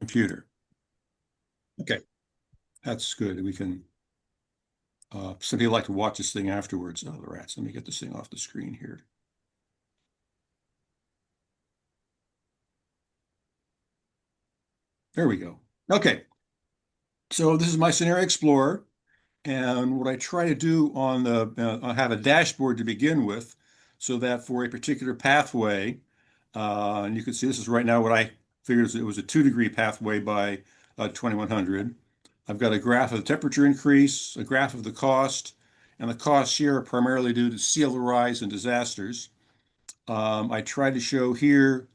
computer. Okay, that's good. We can, some people like to watch this thing afterwards. Oh, the rats. Let me get this thing off the screen here. There we go. Okay, so this is my Scenario Explorer. And what I try to do on I have a dashboard to begin with, so that for a particular pathway, and you can see this is right now what I figured it was a 2-degree pathway by 2100. I've got a graph of the temperature increase, a graph of the cost, and the costs here are primarily due to sea level rise and disasters. I try to show here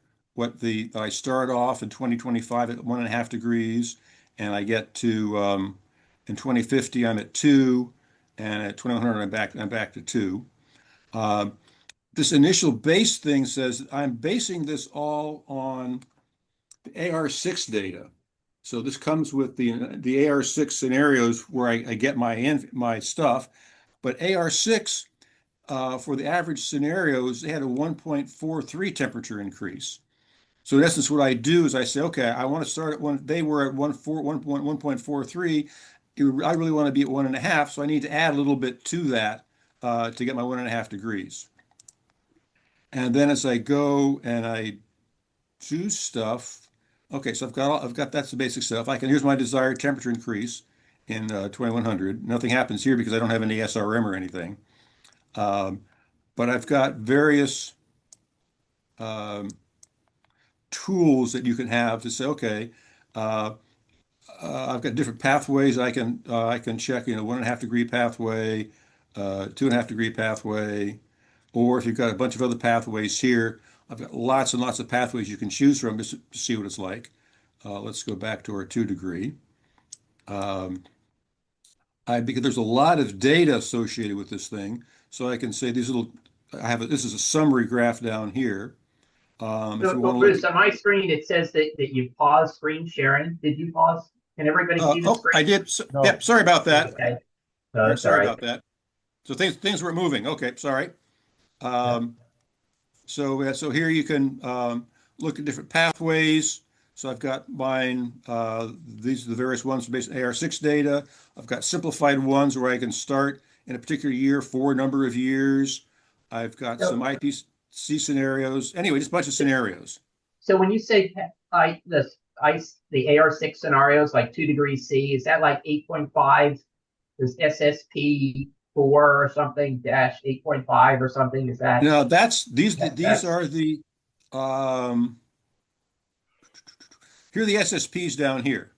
I start off in 2025 at 1.5 degrees, and I get to in 2050 I'm at 2, and at 2100 I'm back to 2. Uh, this initial base thing says I'm basing this all on the AR6 data. So this comes with the AR6 scenarios where I get my stuff, but AR6 for the average scenarios, they had a 1.43 temperature increase. So in essence, what I do is I say, okay, I want to start at one. They were at 1.43. I really want to be at 1.5, so I need to add a little bit to that to get my 1.5 degrees. And then as I go and I do stuff, okay, so I've got that's the basic stuff. Here's my desired temperature increase in 2100. Nothing happens here because I don't have any SRM or anything. Um, but I've got various um, tools that you can have to say, okay, uh, I've got different pathways I can check, 1.5 degree pathway, 2.5 degree pathway, or if you've got a bunch of other pathways here, I've got lots and lots of pathways you can choose from just to see what it's like. Let's go back to our 2 degree. Um, because there's a lot of data associated with this thing, so I can say this is a summary graph down here. If So, you want so to look Bruce, on my screen, it says that you paused screen sharing. Did you pause? Can everybody see the oh, screen? I did. So, No. yep. Sorry about that. Okay. All No, right. that's all Sorry right. about that. So things were moving. Okay. Sorry. Yeah. Um, so here you can look at different pathways. So I've got mine. These are the various ones based on AR6 data. I've got simplified ones where I can start in a particular year for a number of years. I've got some So, IPC scenarios. Anyway, just a bunch of scenarios. so when you say the AR6 scenarios like 2 degrees C, is that like 8.5? Is SSP 4 or something dash 8.5 or something? Is that Now these that's are the um, here are the SSPs down here.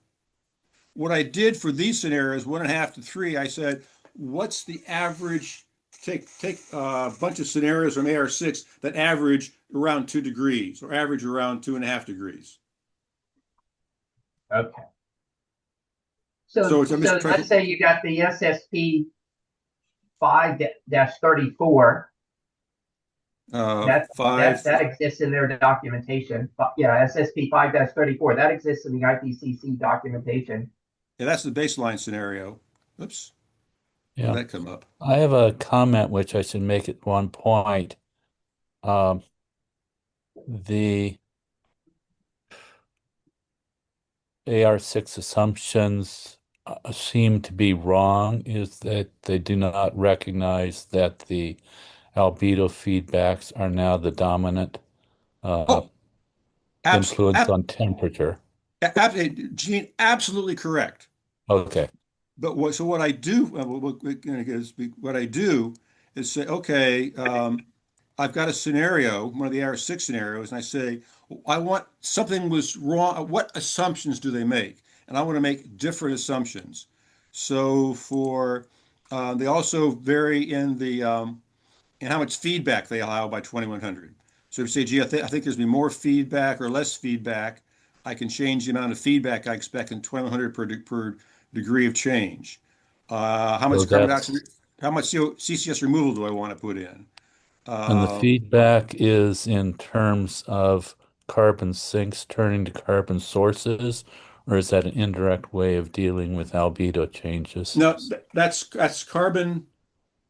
What I did for these scenarios, 1.5 to 3, I said, what's the average? Take a bunch of scenarios from AR6 that average around 2 degrees or average around 2.5 degrees. okay? So So I'm just trying let's to say you got the SSP 5-34. five. That exists in their documentation. But yeah, SSP 5-34 that exists in the IPCC documentation. Yeah, that's the baseline scenario. Oops, where Yeah. did that come up? I have a comment which I should make at one point. Um, the AR6 assumptions seem to be wrong, is that they do not recognize that the albedo feedbacks are now the dominant uh, Oh, abs, influence ab, on temperature. Gene, absolutely correct. Okay. But what I do, what I do is say, okay, I've got a scenario, one of the AR6 scenarios, and I say, I want something was wrong. What assumptions do they make? And I want to make different assumptions. So they also vary in how much feedback they allow by 2100. So if you say, gee, I think there's been more feedback or less feedback, I can change the amount of feedback I expect in 2100 per degree of change. How So much carbon that's, dioxide, how much CCS removal do I want to put in? and the Um, feedback is in terms of carbon sinks turning to carbon sources, or is that an indirect way of dealing with albedo changes? no, that's carbon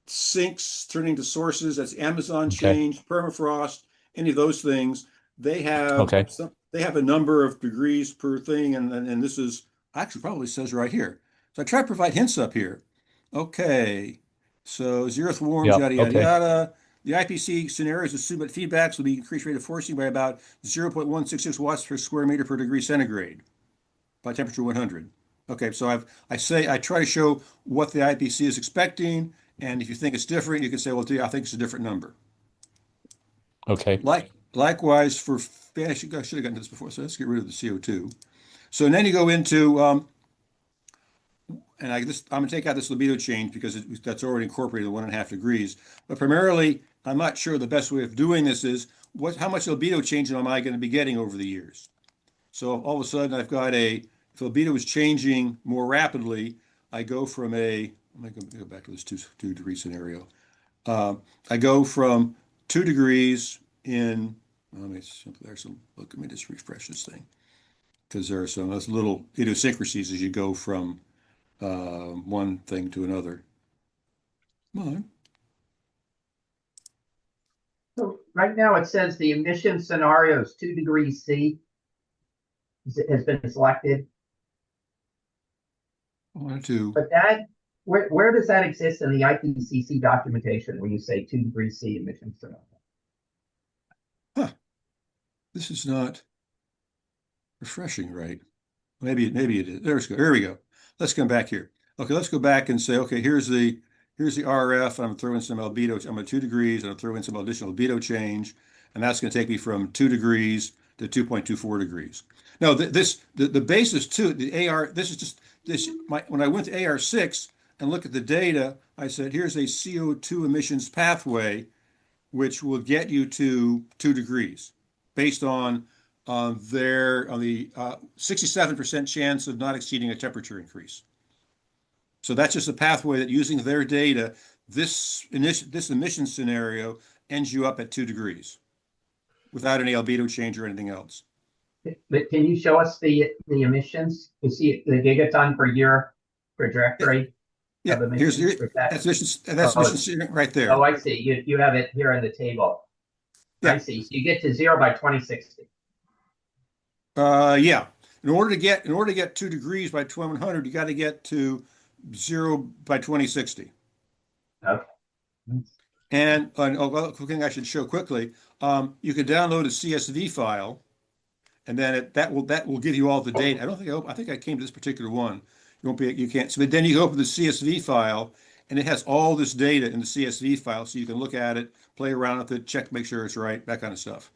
sinks turning to sources. That's Amazon Okay. change, permafrost, any of those things. They have Okay. they have a number of degrees per thing, and this is actually probably says right here. So I try to provide hints up here. Okay, so as the Earth warms, Yep. yada yada Okay. yada. The IPC scenarios assume that feedbacks will be increased rate of forcing by about 0.166 watts per square meter per degree centigrade by temperature 100. Okay, so I try to show what the IPC is expecting, and if you think it's different, you can say, well, I think it's a different number. Okay. Likewise for, I should have gotten this before, so let's get rid of the CO2. So then you go into, and I'm going to take out this libido change because that's already incorporated in 1.5 degrees. But primarily, I'm not sure the best way of doing this is how much libido change am I going to be getting over the years? So all of a sudden, I've got if libido is changing more rapidly, I go from I'm going to go back to this two-degree scenario. I go from 2 degrees in, let me just refresh this thing because there are some those little idiosyncrasies as you go from one thing to another. Come on. So right now it says the emission scenario is 2 degrees C has been selected, I wanted to, but where does that exist in the IPCC documentation where you say 2 degrees C emission scenario? this is not refreshing, right? Maybe it is. There we go. Let's come back here. Okay, let's go back and say, okay, here's the RF. I'm throwing some albedo. I'm at 2 degrees, and I'm throwing some additional albedo change, and that's going to take me from 2 degrees to 2.24 degrees. Now, the basis too, the AR. This is just this. When I went to AR6 and look at the data, I said, here's a CO2 emissions pathway, which will get you to 2 degrees, based on the 67% chance of not exceeding a temperature increase. So that's just a pathway that using their data, this emission scenario ends you up at 2 degrees without any albedo change or anything else. But can you show us the emissions? You see the gigaton per year trajectory Yeah, of emissions? that's emission right there. Oh, I see. You have it here in the table. Yeah. I see. So you get to 0 by 2060. Yeah. In order to get 2 degrees by 2100, you got to get to 0 by 2060. Okay. And another thing I should show quickly, you can download a CSV file, and then that will give you all the data. I think I came to this particular one. You can't. So, but then you can open the CSV file, and it has all this data in the CSV file, so you can look at it, play around with it, check, make sure it's right, that kind of stuff.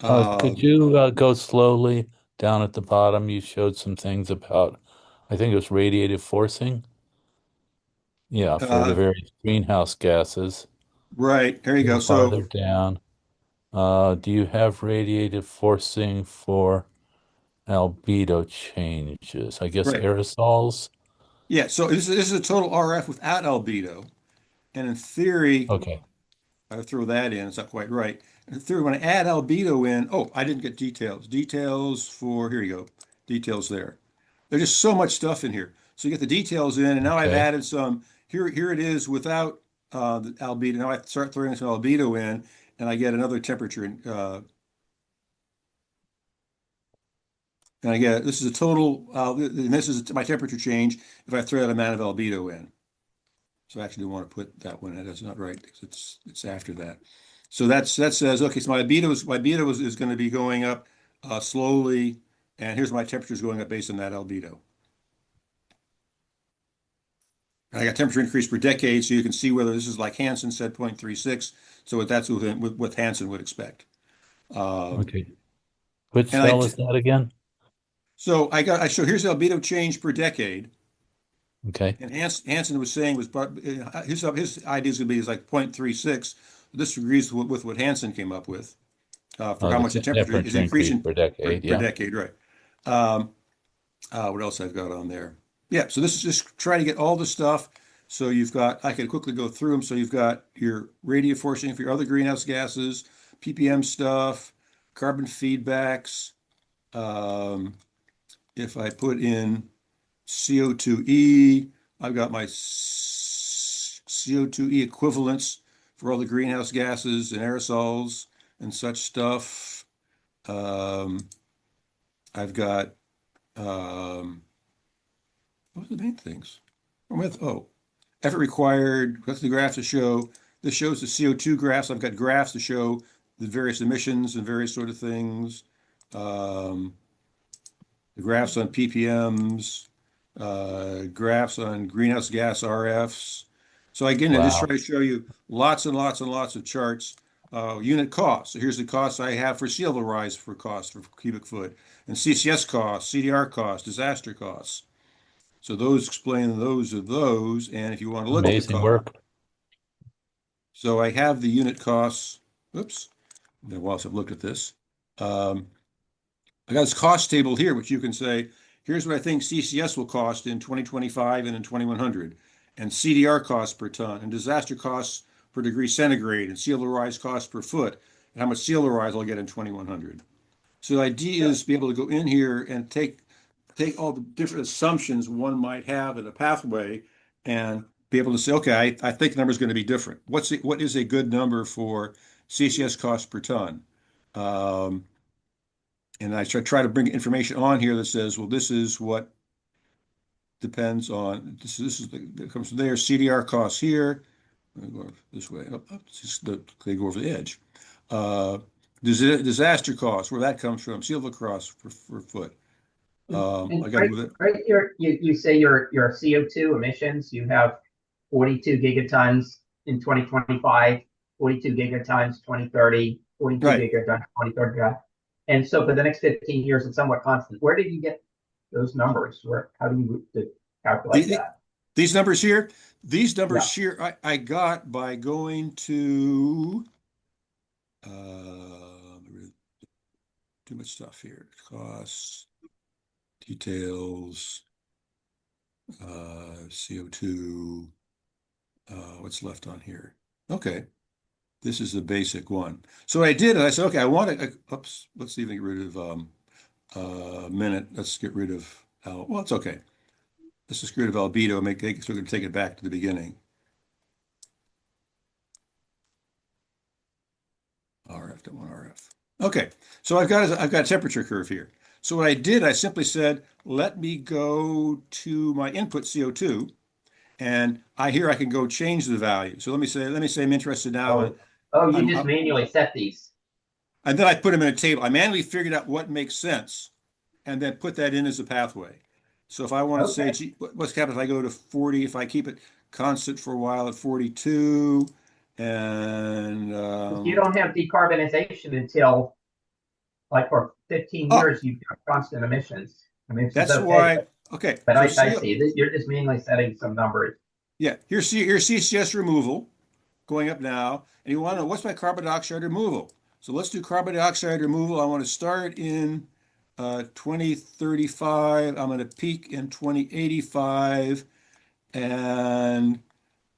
Could you go slowly down at the bottom? You showed some things about, I think it was radiative forcing. Yeah, for the uh, various greenhouse gases. right, there you go. Farther So, down. Do you have radiative forcing for albedo changes? I guess right. aerosols. Yeah, so this is a total RF without albedo. And in theory, Okay. I throw that in, it's not quite right. In theory, when I add albedo in, oh, I didn't get details. Details for, here you go, details there. There's just so much stuff in here. So you get the details in, and now I've Okay. added some, here it is without the albedo. Now I start throwing some albedo in, and I get another temperature. And I get, this is a total, and this is my temperature change if I throw that amount of albedo in. So I actually do want to put that one in. That's not right because it's after that. So that says, okay, so my albedo is going to be going up slowly, and here's my temperatures going up based on that albedo. And I got temperature increase per decade, so you can see whether this is like Hansen said 0.36. So that's what Hansen would expect. Okay. Which And I cell is that again? so I show here's the albedo change per decade. Okay. And Hansen was saying his idea is going to be is like 0.36. This agrees with what Hansen came up with for how The much the temperature is temperature increase increasing per decade. per Yeah. decade, right? Um, what else I've got on there? Yeah, so this is just trying to get all the stuff. So you've got, I can quickly go through them. So you've got your radiative forcing for your other greenhouse gases, ppm stuff, carbon feedbacks. Um, if I put in CO2e, I've got my CO2e equivalents for all the greenhouse gases and aerosols and such stuff. I've got what are the main things? Effort required. What's the graph to show? This shows the CO2 graphs. I've got graphs to show the various emissions and various sort of things. Um, the graphs on ppms, graphs on greenhouse gas RFs. So again, I just try Wow. to show you lots and lots and lots of charts. Unit cost. So here's the costs I have for sea level rise for cost for cubic foot, and CCS costs, CDR costs, disaster costs. So those explain those of those. And if you want to look at the Amazing cost, work. so I have the unit costs. Oops. Then whilst I've looked at this, um, I got this cost table here, which you can say, here's what I think CCS will cost in 2025 and in 2100, and CDR costs per ton, and disaster costs per degree centigrade, and sea level rise costs per foot, and how much sea level rise I'll get in 2100. So the idea is to be able to go in here and take all the different assumptions one might have in a pathway and be able to say, okay, I think the number is going to be different. What is a good number for CCS cost per ton? Um, and I try to bring information on here that says, well, this is what depends on this is that comes from there. CDR costs here. Go this way. They go over the edge. Uh, disaster costs, where that comes from. Sea level costs per foot. And I got to move it. right here, you say your CO2 emissions, you have 42 gigatons in 2025, 42 gigatons 2030, 42 Right. gigatons 2030. And so for the next 15 years, it's somewhat constant. Where did you get those numbers? How do you calculate The, that? these numbers here, these Yeah. numbers here, I got by going to too much stuff here. Costs, details, CO2, what's left on here. Okay, this is the basic one. So what I did, I said, okay, I want to, oops, let's even get rid of minute. Let's get rid of, well, it's okay. Let's just get rid of albedo, so we're going to take it back to the beginning. RF, don't want RF. Okay, so I've got a temperature curve here. So what I did, I simply said, let me go to my input CO2, and I can go change the value. So let me say I'm interested now in, Oh, oh, you I'm just manually set these. and then I put them in a table. I manually figured out what makes sense, and then put that in as a pathway. So if I want to say, Okay. gee, what's happened if I go to 40? If I keep it constant for a while at 42, and You don't have decarbonization until like for 15 oh, years, you've got constant emissions. I mean, this is that's okay, why. Okay, but so I see, see that you're just manually setting some numbers. yeah, here's CCS removal going up now, and you want to know what's my carbon dioxide removal. So let's do carbon dioxide removal. I want to start in 2035. I'm going to peak in 2085, and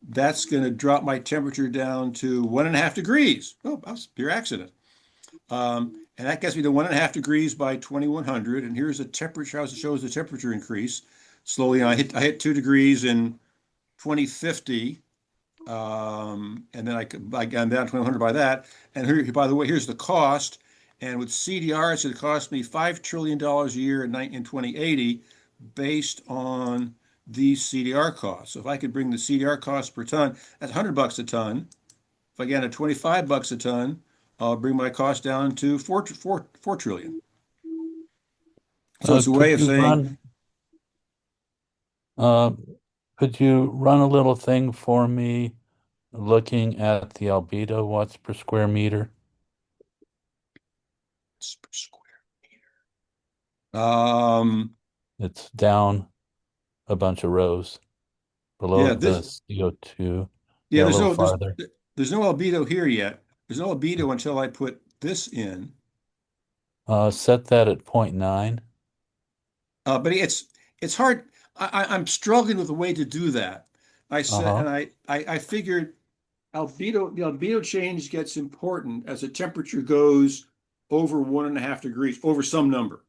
that's going to drop my temperature down to 1.5 degrees. Oh, that was pure accident. And that gets me to 1.5 degrees by 2100. And here's the temperature, how it shows the temperature increase. Slowly, I hit 2 degrees in 2050. And then I got down 2100 by that. And here, by the way, here's the cost. And with CDR, it's going to cost me $5 trillion a year in 2080 based on these CDR costs. So if I could bring the CDR cost per ton, that's $100 a ton. If I get at 25 bucks a ton, I'll bring my cost down to 4 trillion. So it's a way Could of you saying, run uh, could you run a little thing for me looking at the albedo watts per square meter? it's per square meter. It's down a bunch of rows below Yeah, the this, CO2. yeah, Yeah, a little farther. there's no albedo here yet. There's no albedo until I put this in. Set that at 0.9. But it's hard. I'm struggling with a way to do that. I said, Uh-huh. and I figured the albedo change gets important as the temperature goes over 1.5 degrees, over some number.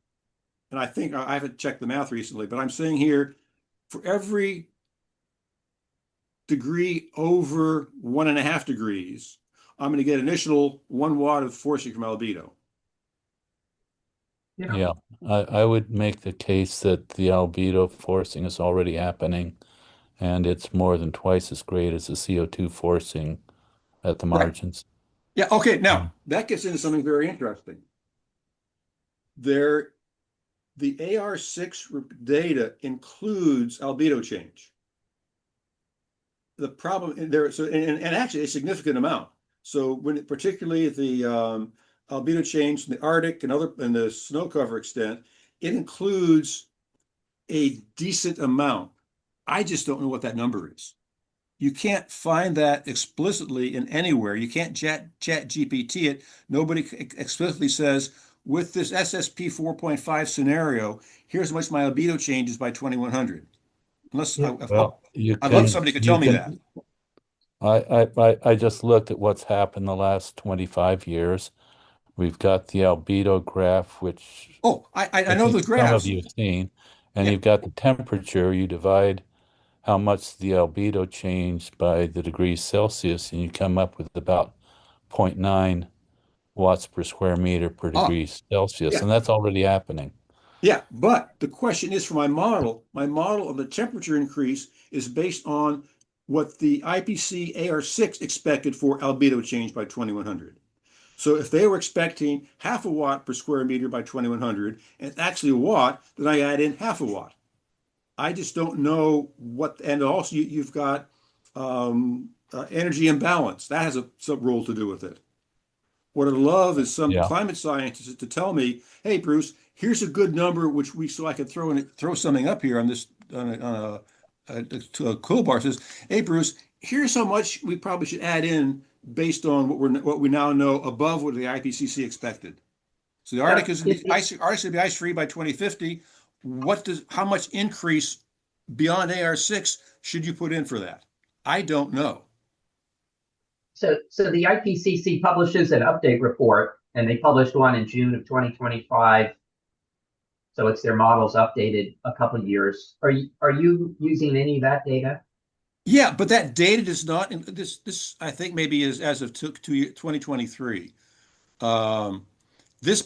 And I think I haven't checked the math recently, but I'm saying here for every degree over 1.5 degrees, I'm going to get an additional 1 watt of forcing from albedo. You know, Yeah, I would make the case that the albedo forcing is already happening, and it's more than twice as great as the CO2 forcing at the Right. margins. Yeah. Okay. Mm. Now that gets into something very interesting. There, the AR6 data includes albedo change. The problem there, so and actually a significant amount. So when particularly the albedo change in the Arctic and other and the snow cover extent, it includes a decent amount. I just don't know what that number is. You can't find that explicitly in anywhere. You can't chat GPT it. Nobody explicitly says, with this SSP 4.5 scenario, here's how much my albedo changes by 2100. Unless yeah. Well, you I'd love can somebody could tell you me that. can I just looked at what's happened the last 25 years. We've got the albedo graph, which Oh, I I know the think some of graphs. you have seen, and Yeah. you've got the temperature. You divide how much the albedo changed by the degrees Celsius, and you come up with about zero point 0.9 watts per square meter per Oh, degree Celsius, yeah. and that's already happening. Yeah. But the question is for my model of the temperature increase is based on what the IPC AR6 expected for albedo change by 2100. So if they were expecting half a watt per square meter by 2100 and it's actually a watt, then I add in half a watt. I just don't know what, and also you've got energy imbalance. That has some role to do with it. What I'd love is some Yeah. climate scientists to tell me, hey, Bruce, here's a good number, so I can throw something up here on this, to a cool bar says, hey, Bruce, here's how much we probably should add in based on what we now know above what the IPCC expected. So the Now, Arctic is gonna be ice, Arctic's gonna be ice free by 2050. How much increase beyond AR6 should you put in for that? I don't know. so the IPCC publishes an update report, and they published one in June of 2025. So it's their models updated a couple of years. Are you using any of that data? Yeah, but that data does not, this I think maybe is as of 2023. Um,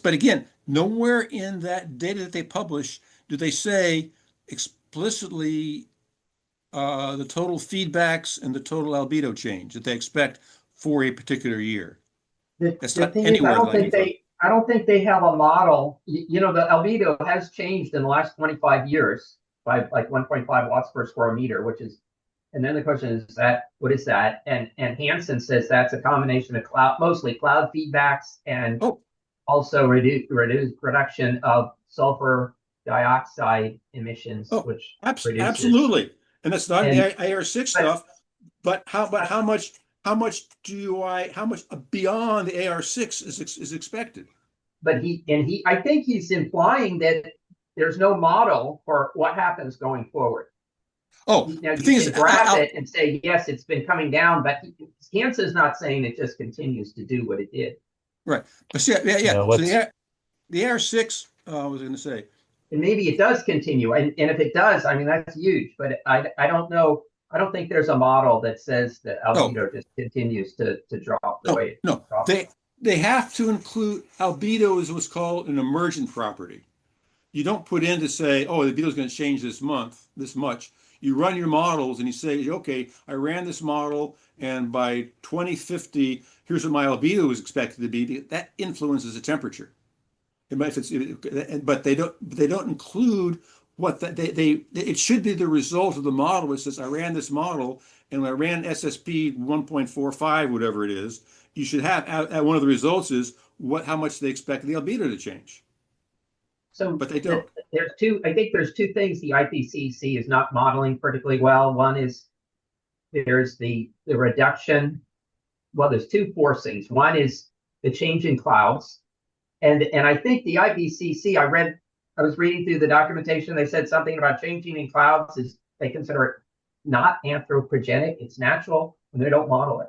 but again, nowhere in that data that they publish do they say explicitly the total feedbacks and the total albedo change that they expect for a particular year. That's The not thing is, anywhere that I can find. I don't think they have a model. You know, the albedo has changed in the last 25 years by like 1.5 watts per square meter, which is, and then the question is that, what is that? And Hansen says that's a combination of mostly cloud feedbacks and Oh, also reduction of sulfur dioxide emissions, oh, which reduces. absolutely. And that's not And the AR6 but stuff, but how much beyond the AR6 is expected? I think he's implying that there's no model for what happens going forward. Oh, Now the you thing is, can graph it and say yes, it's been coming down, but Hansen's not saying it just continues to do what it did. right. But see, yeah, yeah. Yeah, So what's the AR6, I was going to say, And maybe it does continue, and if it does, I mean that's huge. But I don't know. I don't think there's a model that says that no, albedo just continues to drop the no, way it no. drops. They have to include albedo is what's called an emergent property. You don't put in to say, oh, the albedo is going to change this month, this much. You run your models and you say, okay, I ran this model, and by 2050, here's what my albedo is expected to be. That influences the temperature. But they don't include what it should be the result of the model, which says I ran this model and when I ran SSP 1.45, whatever it is, you should have one of the results is how much they expect the albedo to change. So But they don't. there's two. I think there's two things the IPCC is not modeling particularly well. One is there's the reduction. Well, there's two forcings. One is the change in clouds, and I think the IPCC. I was reading through the documentation. They said something about changing in clouds is they consider it not anthropogenic. It's natural, and they don't model it.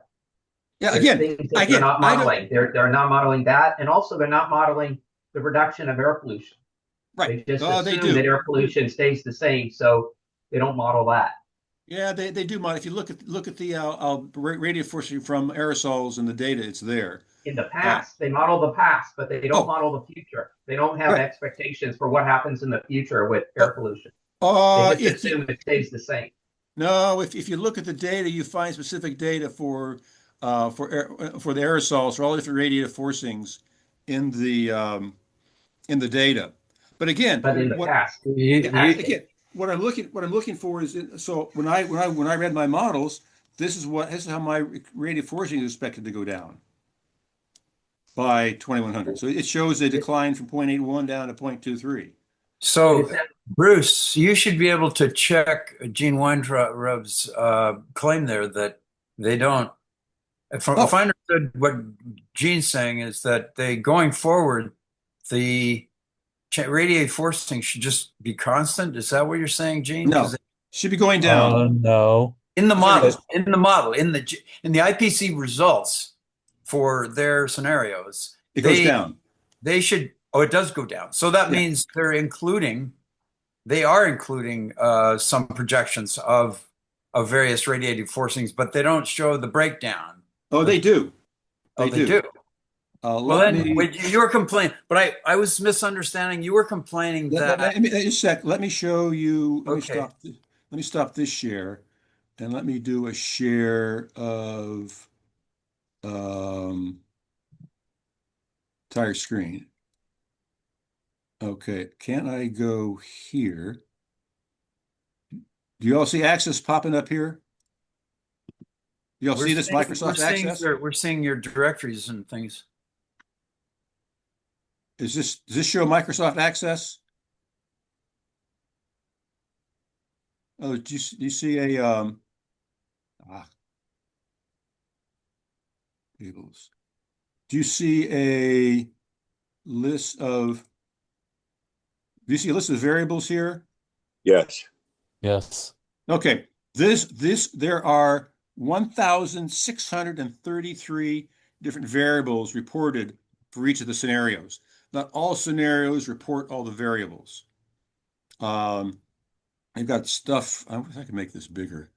Yeah, There's things that they're not I don't. modeling. They're not modeling that, and also they're not modeling the reduction of air pollution. Right. They just Oh, they assume that do. air pollution stays the same, so they don't model that. Yeah, they do. If you look at the radio forcing from aerosols and the data, it's there. in the past. They model the past, but they don't Oh, model the future. They don't have right. expectations for what happens in the future with air pollution. They just If you, assume it stays the same. no, if you look at the data, you find specific data for the aerosols, for all the different radiative forcings in in the data. But again, But in the what past, yeah, again, what I'm looking for is so when I read my models, this is how my radiative forcing is expected to go down by 2100. So it shows a decline from 0.81 down to 0.23. So, is that Bruce, you should be able to check Gene Weintraub's claim there that they don't. If Oh, I understood what Gene's saying is that they going forward, the radiative forcing should just be constant. Is that what you're saying, Gene? no, Because should be going down. No. in the There it model, is. in the IPC results for their scenarios, It goes down. they should. Oh, it does go down. So that Yeah. means they are including some projections of various radiative forcings, but they don't show the breakdown. Oh, they do. Oh, They they do. do. Well, Let then me you were complaining, but I was misunderstanding. You were complaining that. let me just a sec. Let me show you. Okay. Let me stop this share, and let me do a share of um, entire screen. Okay, can I go here? Do you all see Access popping up here? You all see this Microsoft Access? We're seeing your directories and things. Does this show Microsoft Access? Oh, do you see a ah, tables? Do you see a list of do you see a list of variables here? Yes. Yes. Okay, there are 1,633 different variables reported for each of the scenarios. Not all scenarios report all the variables. I've got stuff. I wish I could make this bigger.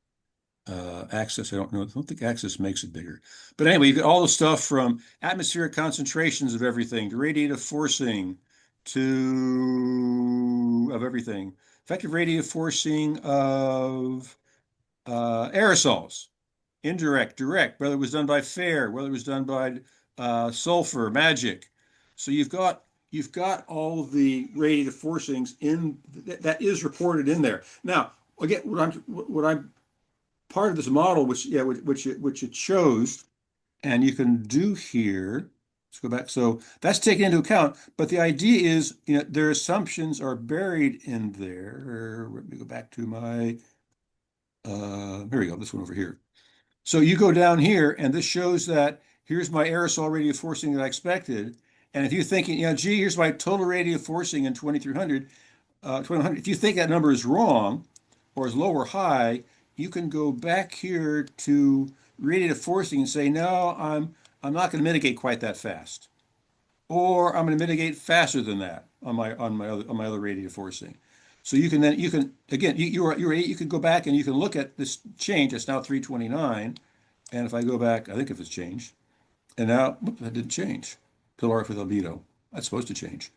Access, I don't know. I don't think Access makes it bigger. But anyway, you've got all the stuff from atmospheric concentrations of everything to radiative forcing to of everything. Effective radiative forcing of aerosols, indirect, direct, whether it was done by FAIR, whether it was done by sulfur, magic. So you've got all the radiative forcings in that is reported in there. Now, again, what I'm part of this model, which it shows, and you can do here. Let's go back. So that's taken into account, but the idea is, their assumptions are buried in there. Let me go back to my. Here we go. This one over here. So you go down here, and this shows that here's my aerosol radiative forcing that I expected. And if you're thinking, gee, here's my total radiative forcing in 2300, 2100. If you think that number is wrong or is low or high, you can go back here to radiative forcing and say, no, I'm not going to mitigate quite that fast, or I'm going to mitigate faster than that on my other radiative forcing. So you can again you can go back and you can look at this change. It's now 329, and if I go back, I think if it's changed, and now whoops, that didn't change. Caloric with albedo. That's supposed to change.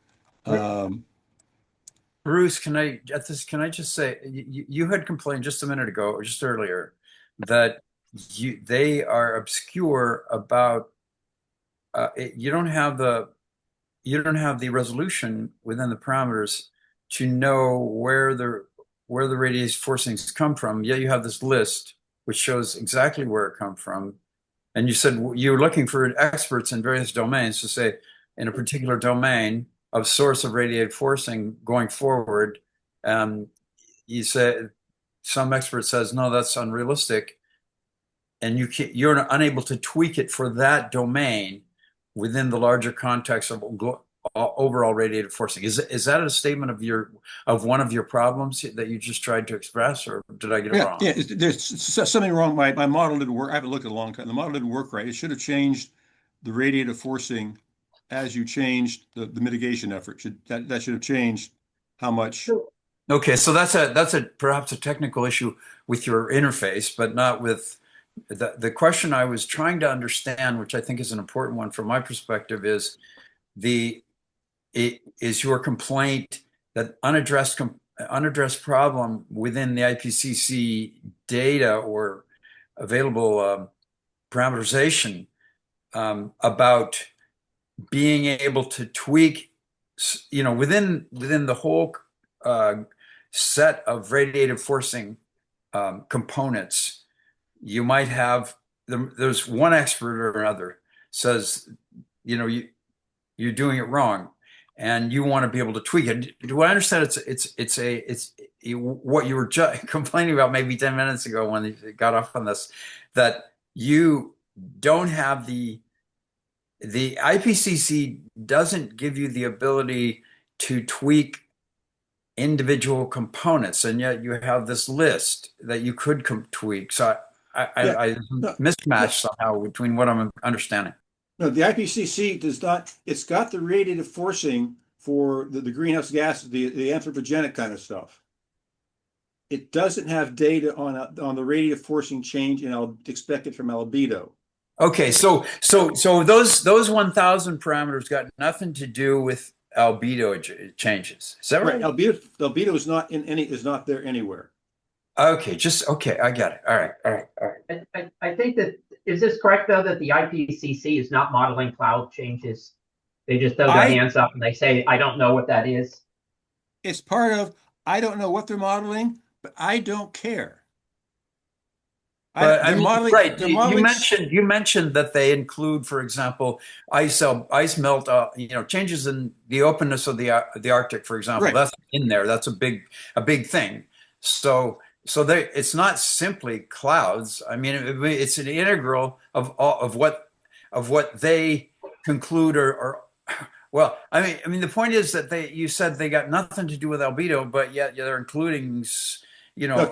Bruce, can I just say you had complained just a minute ago or just earlier that they are obscure about you don't have the resolution within the parameters to know where the radiative forcings come from. Yet you have this list which shows exactly where it come from. And you said you're looking for experts in various domains to say in a particular domain of source of radiative forcing going forward. You said some expert says, no, that's unrealistic. And you're unable to tweak it for that domain within the larger context of overall radiative forcing. Is that a statement of one of your problems that you just tried to express, or did I get it wrong? Yeah, there's something wrong. My model didn't work. I haven't looked at it a long time. The model didn't work right. It should have changed the radiative forcing as you changed the mitigation effort. That should have changed how much. Okay, so that's perhaps a technical issue with your interface, but not with the question I was trying to understand, which I think is an important one from my perspective, is is your complaint that unaddressed problem within the IPCC data or available parameterization about being able to tweak, within the whole set of radiative forcing components. You might have there's one expert or another says, you're doing it wrong, and you want to be able to tweak it. Do I understand it's what you were complaining about maybe 10 minutes ago when you got off on this, that you don't have the IPCC doesn't give you the ability to tweak individual components, and yet you have this list that you could tweak. So I mismatch somehow between what I'm understanding. No, the IPCC does not. It's got the radiative forcing for the greenhouse gases, the anthropogenic kind of stuff. It doesn't have data on the radiative forcing change expected from albedo. Okay, so those 1,000 parameters got nothing to do with albedo changes. Is that right? Albedo is not there anywhere. Okay, I got it. All right. I think that, is this correct though, that the IPCC is not modeling cloud changes? They just throw their hands up and they say, I don't know what that is. It's part of, I don't know what they're modeling, but I don't care. But you mentioned that they include, for example, ice melt, changes in the openness of the Arctic, for example. Right. That's in there. That's a big thing. So it's not simply clouds. I mean, it's an integral of what they conclude or well, I mean, the point is that you said they got nothing to do with albedo, but yet they're including, No,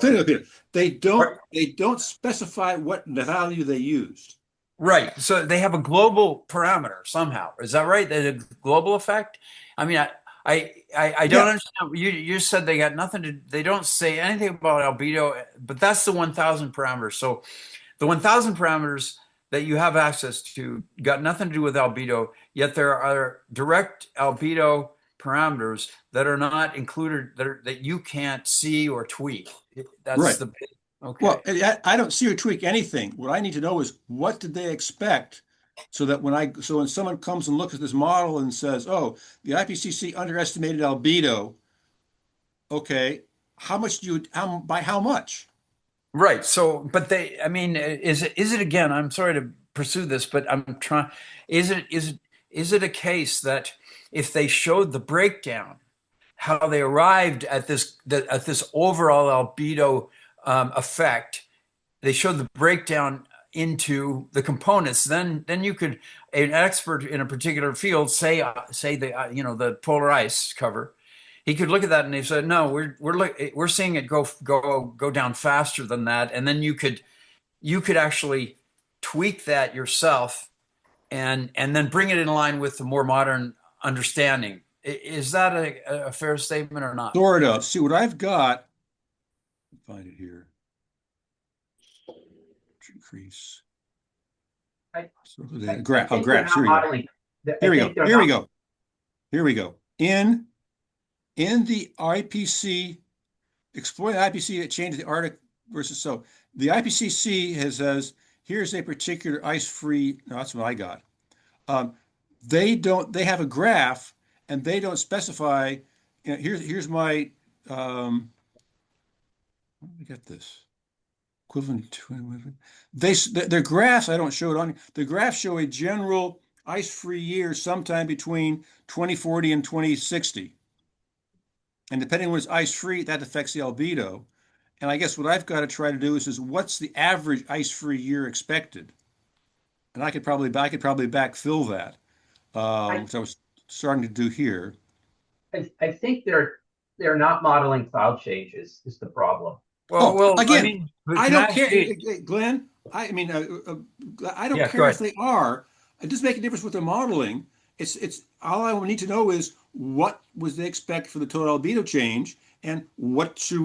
they don't specify what the value they used. Right. So they have a global parameter somehow. Is that right? There's a global effect. I mean, I don't understand. You said they got nothing to. They don't say anything about albedo, but that's the 1,000 parameters. So the 1,000 parameters that you have access to got nothing to do with albedo. Yet there are direct albedo parameters that are not included, that you can't see or tweak. That's right. Okay. Well, I don't see or tweak anything. What I need to know is, what did they expect, so that when someone comes and looks at this model and says, "Oh, the IPCC underestimated albedo," okay, by how much? Right. So, but is it again? I'm sorry to pursue this, but I'm trying. Is it a case that if they showed the breakdown, how they arrived at this overall albedo effect, they showed the breakdown into the components, then you could, an expert in a particular field, say the polar ice cover, he could look at that and he said, no, we're seeing it go down faster than that, and then you could actually tweak that yourself and then bring it in line with the more modern understanding. Is that a fair statement or not? Sort of. See what I've got. Find it here. Increase. Graph. Here we go. Here we go. In the IPC, exploring IPC, it changes the Arctic versus so. The IPCC says, here's a particular ice-free. No, that's what I got. They have a graph, and they don't specify. Here's my. Let me get this. Equivalent to their graphs. I don't show it on. The graphs show a general ice-free year sometime between 2040 and 2060, and depending on when it's ice-free, that affects the albedo. And I guess what I've got to try to do is what's the average ice-free year expected, and I could probably backfill that, which I was starting to do here. I think they're not modeling cloud changes is the problem. Well, again, I don't care, Glenn. I don't care if they are. It doesn't make a difference what they're modeling. It's all I need to know is, what was they expect for the total albedo change, and what can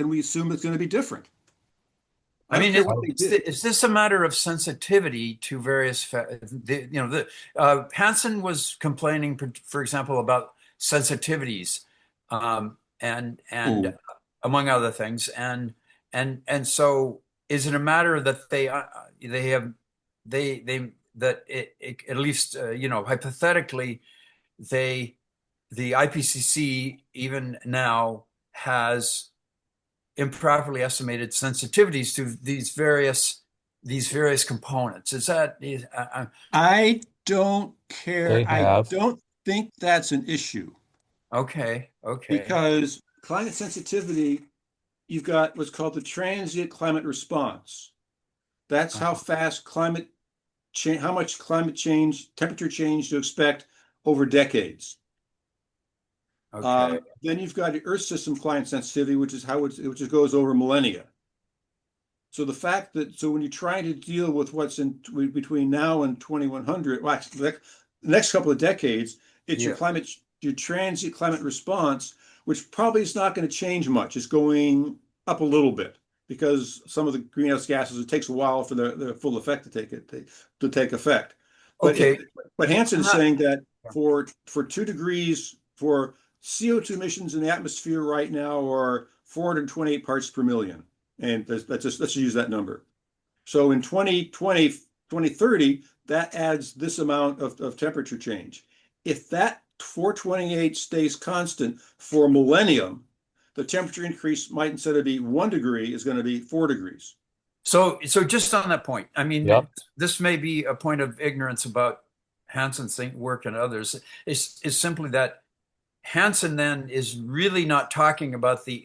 we assume it's going to be different? I I don't mean, care what they did. is this a matter of sensitivity to various, Hansen was complaining, for example, about sensitivities, and Oh, among other things, and so is it a matter that they have they that at least hypothetically they the IPCC even now has improperly estimated sensitivities to these various components. Is that I don't care. They I have. don't think that's an issue okay? Okay. because climate sensitivity, you've got what's called the transient climate response. That's how fast climate change, how much climate change, temperature change to expect over decades. Okay. Then you've got the Earth system climate sensitivity, which is how which goes over millennia. So the fact that when you're trying to deal with what's in between now and 2100, well, actually, the next couple of decades, it's Yeah. your transient climate response, which probably is not going to change much. It's going up a little bit because some of the greenhouse gases, it takes a while for the full effect to take effect. But Okay. Hansen I'm is not- saying that for 2 degrees for CO2 emissions in the atmosphere right now are 428 parts per million. And let's use that number. So in 2020, 2030, that adds this amount of temperature change. If that 428 stays constant for a millennium, the temperature increase might, instead of be 1 degree, is going to be 4 degrees. So just on that point, I mean, Yep. this may be a point of ignorance about Hansen's work and others. Is simply that Hansen then is really not talking about the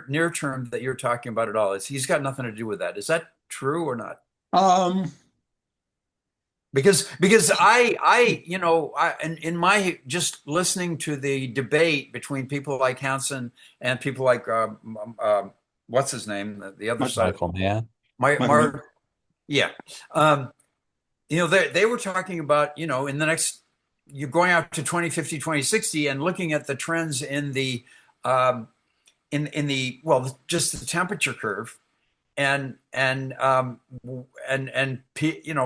near term that you're talking about at all. He's got nothing to do with that. Is that true or not? Um, Because in my just listening to the debate between people like Hansen and people like what's his name, the other Michael- side, Michael Mann. Michael, yeah, um, they were talking about in the next you're going out to 2050, 2060 and looking at the trends in the well, just the temperature curve and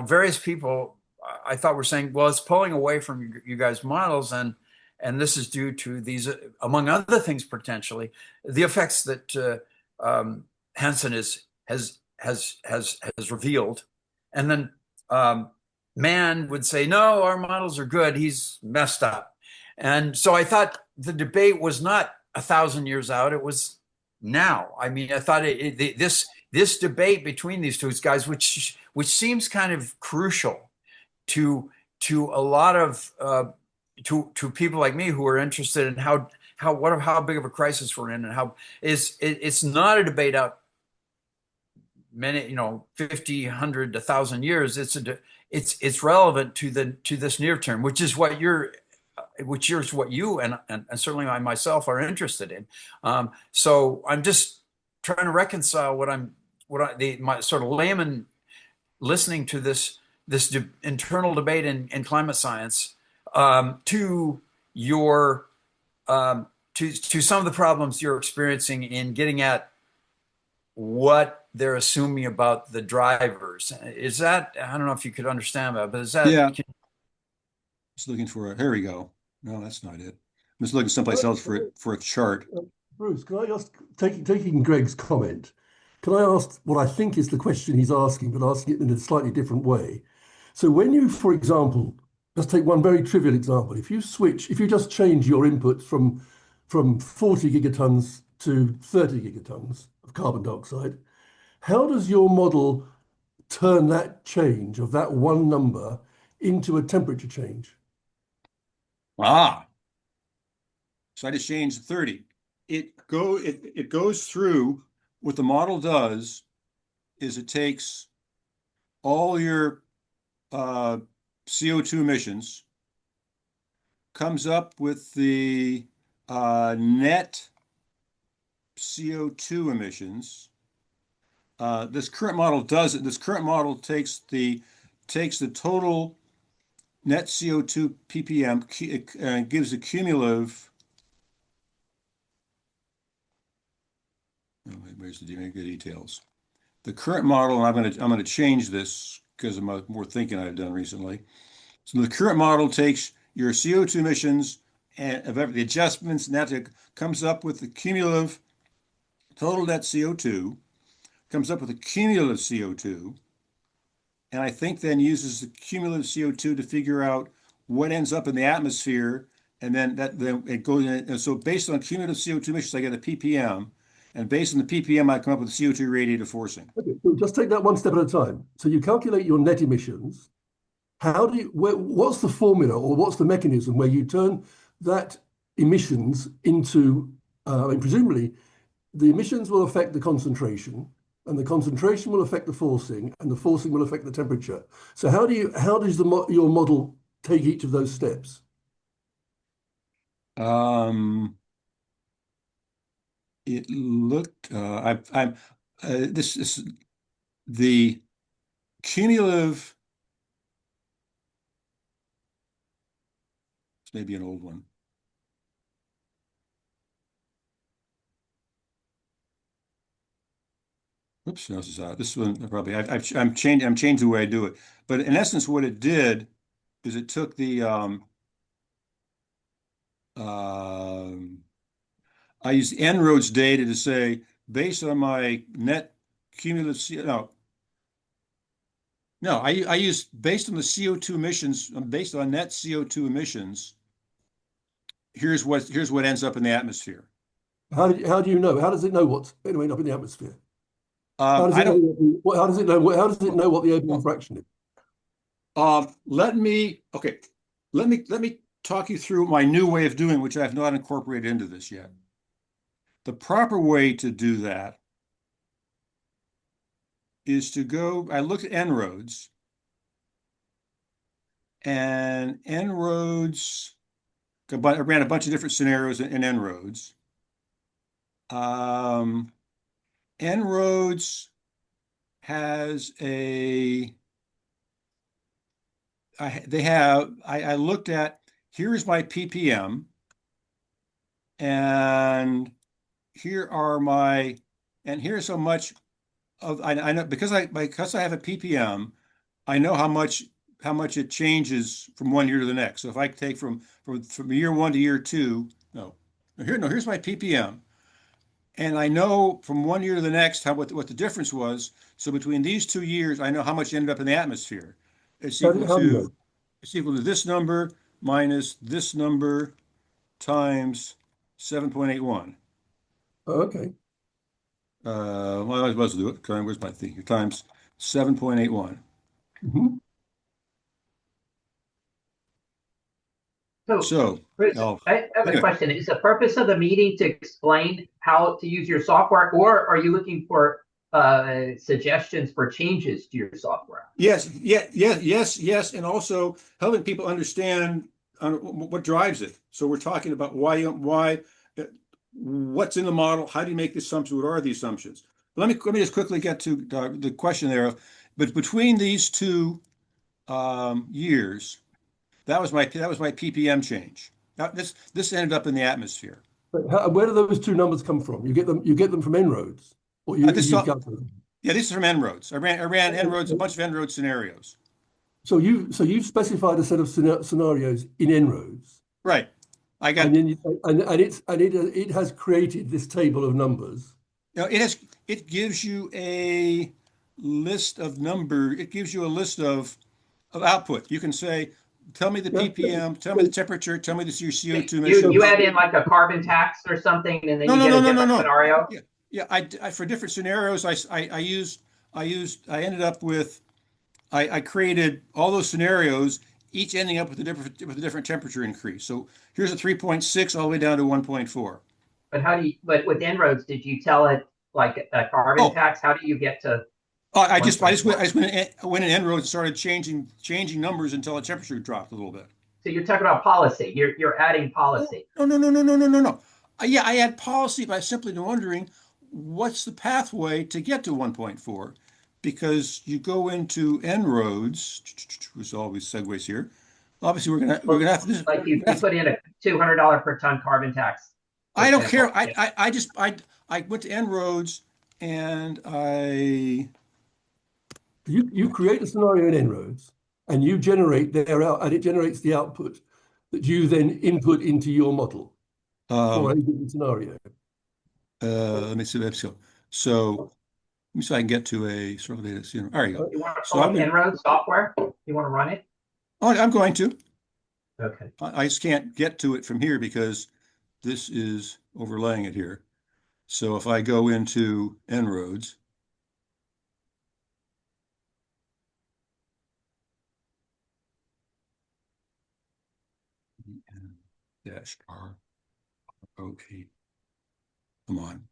various people I thought were saying, well, it's pulling away from you guys' models, and this is due to these, among other things, potentially the effects that Hansen has revealed, and then Mann would say, no, our models are good. He's messed up, and so I thought the debate was not 1,000 years out; it was now. I mean, I thought this debate between these two guys, which seems kind of crucial to a lot of to people like me who are interested in how big of a crisis we're in, and how it's not a debate out many 50, 100, 1,000 years. It's relevant to this near term, which is what you and certainly I myself are interested in. So I'm just trying to reconcile my sort of layman listening to this internal debate in climate science to your to some of the problems you're experiencing in getting at what they're assuming about the drivers. Is that, I don't know if you could understand that, but is that yeah, just looking for here we go. No, that's not it. I'm just looking someplace else for a chart. Bruce, can I ask, taking Greg's comment, can I ask what I think is the question he's asking, but asking it in a slightly different way? So when you, for example, let's take one very trivial example. If you just change your input from 40 gigatons to 30 gigatons of carbon dioxide, how does your model turn that change of that one number into a temperature change? So I just changed 30. It goes through, what the model does is it takes all your CO2 emissions, comes up with the net CO2 emissions. This current model does it. This current model takes the total net CO2 ppm and gives a cumulative. Oh, where's the details? The current model, and I'm going to change this because of more thinking I've done recently. So the current model takes your CO2 emissions and of the adjustments, and that comes up with the cumulative total net CO2, comes up with the cumulative CO2, and I think then uses the cumulative CO2 to figure out what ends up in the atmosphere, and then it goes in. And so based on cumulative CO2 emissions, I get a ppm, and based on the ppm, I come up with the CO2 radiative forcing. Okay, so just take that one step at a time. So you calculate your net emissions. What's the formula or what's the mechanism where you turn that emissions into, presumably the emissions will affect the concentration, and the concentration will affect the forcing, and the forcing will affect the temperature. So how does your model take each of those steps? It looked, this is the cumulative, it's maybe an old one. Oops, no, this one probably, I'm changed the way I do it. But in essence, what it did is it took the, I used En-ROADS data to say, based on my net cumulative, I used based on the CO2 emissions, based on net CO2 emissions, here's what ends up in the atmosphere. How do you know? How does it know what's ending up in the atmosphere? How does it know what the overall fraction is? Let me talk you through my new way of doing, which I have not incorporated into this yet. The proper way to do that is to go, I looked at En-ROADS, and En-ROADS, I ran a bunch of different scenarios in En-ROADS. En-ROADS has I looked at, here's my ppm, and here's how much of, I know, because I have a ppm, I know how much it changes from one year to the next. So if I take from year one to year two, here's my ppm. And I know from one year to the next what the difference was. So between these 2 years, I know how much ended up in the atmosphere. It's equal to this number minus this number times 7.81. Oh, okay. Well, I was supposed to do it. Where's my thing? Times 7.81. Mm-hmm. So, Chris, I have a question. Is the purpose of the meeting to explain how to use your software, or are you looking for suggestions for changes to your software? Yes, and also helping people understand what drives it. So we're talking about why, what's in the model, how do you make the assumptions, what are the assumptions? Let me just quickly get to the question there. But between these 2 years, that was my ppm change. Now, this ended up in the atmosphere. But where do those 2 numbers come from? You get them from En-ROADS, or you calculate them? Yeah, this is from En-ROADS. I ran En-ROADS, a bunch of En-ROADS scenarios. So you've specified a set of scenarios in En-ROADS, right? I got, and then it has created this table of numbers. It gives you a list of numbers. It gives you a list of output. You can say, tell me the ppm, tell me the temperature, tell me your CO2 emissions. You add in like a carbon tax or something, and then you get a different scenario. Yeah. I for different scenarios, I ended up with, I created all those scenarios, each ending up with a different temperature increase. So here's a 3.6 all the way down to 1.4. But with En-ROADS, did you tell it like a carbon tax? How do you get to? I just went in En-ROADS and started changing numbers until the temperature dropped a little bit. So you're talking about policy. You're adding policy. No. Yeah, I add policy, but I'm simply wondering what's the pathway to get to 1.4, because you go into En-ROADS, which always segues here. Obviously, we're gonna have to, like you put in a $200 per ton carbon tax. I don't care. I went to En-ROADS. and I You create a scenario in En-ROADS and you generate their out, and it generates the output that you then input into your model for a um, given scenario. let me see. So let me see if I can get to a sort of data. There you go. You want to So pull I'm up in. En-ROADS software? You want to run it? Oh, I'm going to. Okay. I just can't get to it from here because this is overlaying it here. So if I go into En-ROADS, dash R O P. Come on.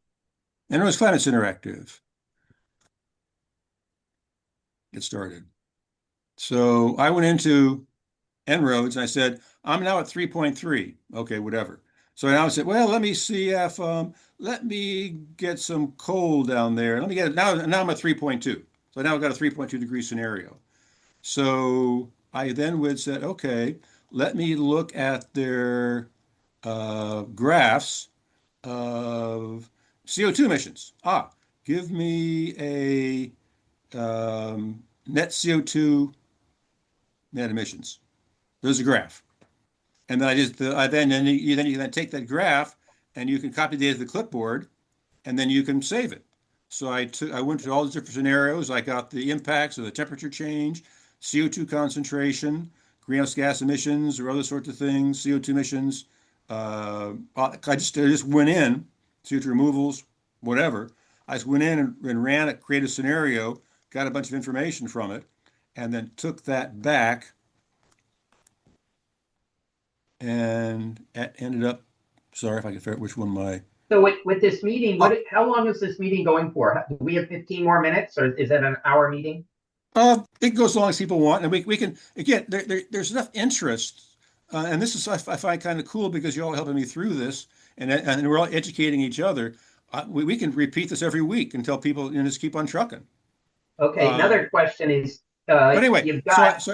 En-ROADS Climate's interactive. Get started. So I went into En-ROADS and I said, I'm now at 3.3. Okay, whatever. So now I said, well, let me see if let me get some cold down there. Let me get it now I'm at 3.2. So now I've got a 3.2 degree scenario. So I then would said, okay, let me look at their graphs of CO2 emissions. Give me a net CO2 net emissions. There's a graph. And then you then take that graph and you can copy the data to the clipboard and then you can save it. So I went through all the different scenarios. I got the impacts of the temperature change, CO2 concentration, greenhouse gas emissions, or other sorts of things, CO2 emissions. I just went in, CO2 removals, whatever. I just went in and ran it, created a scenario, got a bunch of information from it, and then took that back and it ended up. Sorry if I can figure out which one my. So with this meeting, Oh, how long is this meeting going for? Do we have 15 more minutes or is it an hour meeting? It goes as long as people want, and we can again. There's enough interest, and this is I find kind of cool because you're all helping me through this, and we're all educating each other. We can repeat this every week until people just keep on trucking. Okay, Uh, another question is, but anyway, you've so got,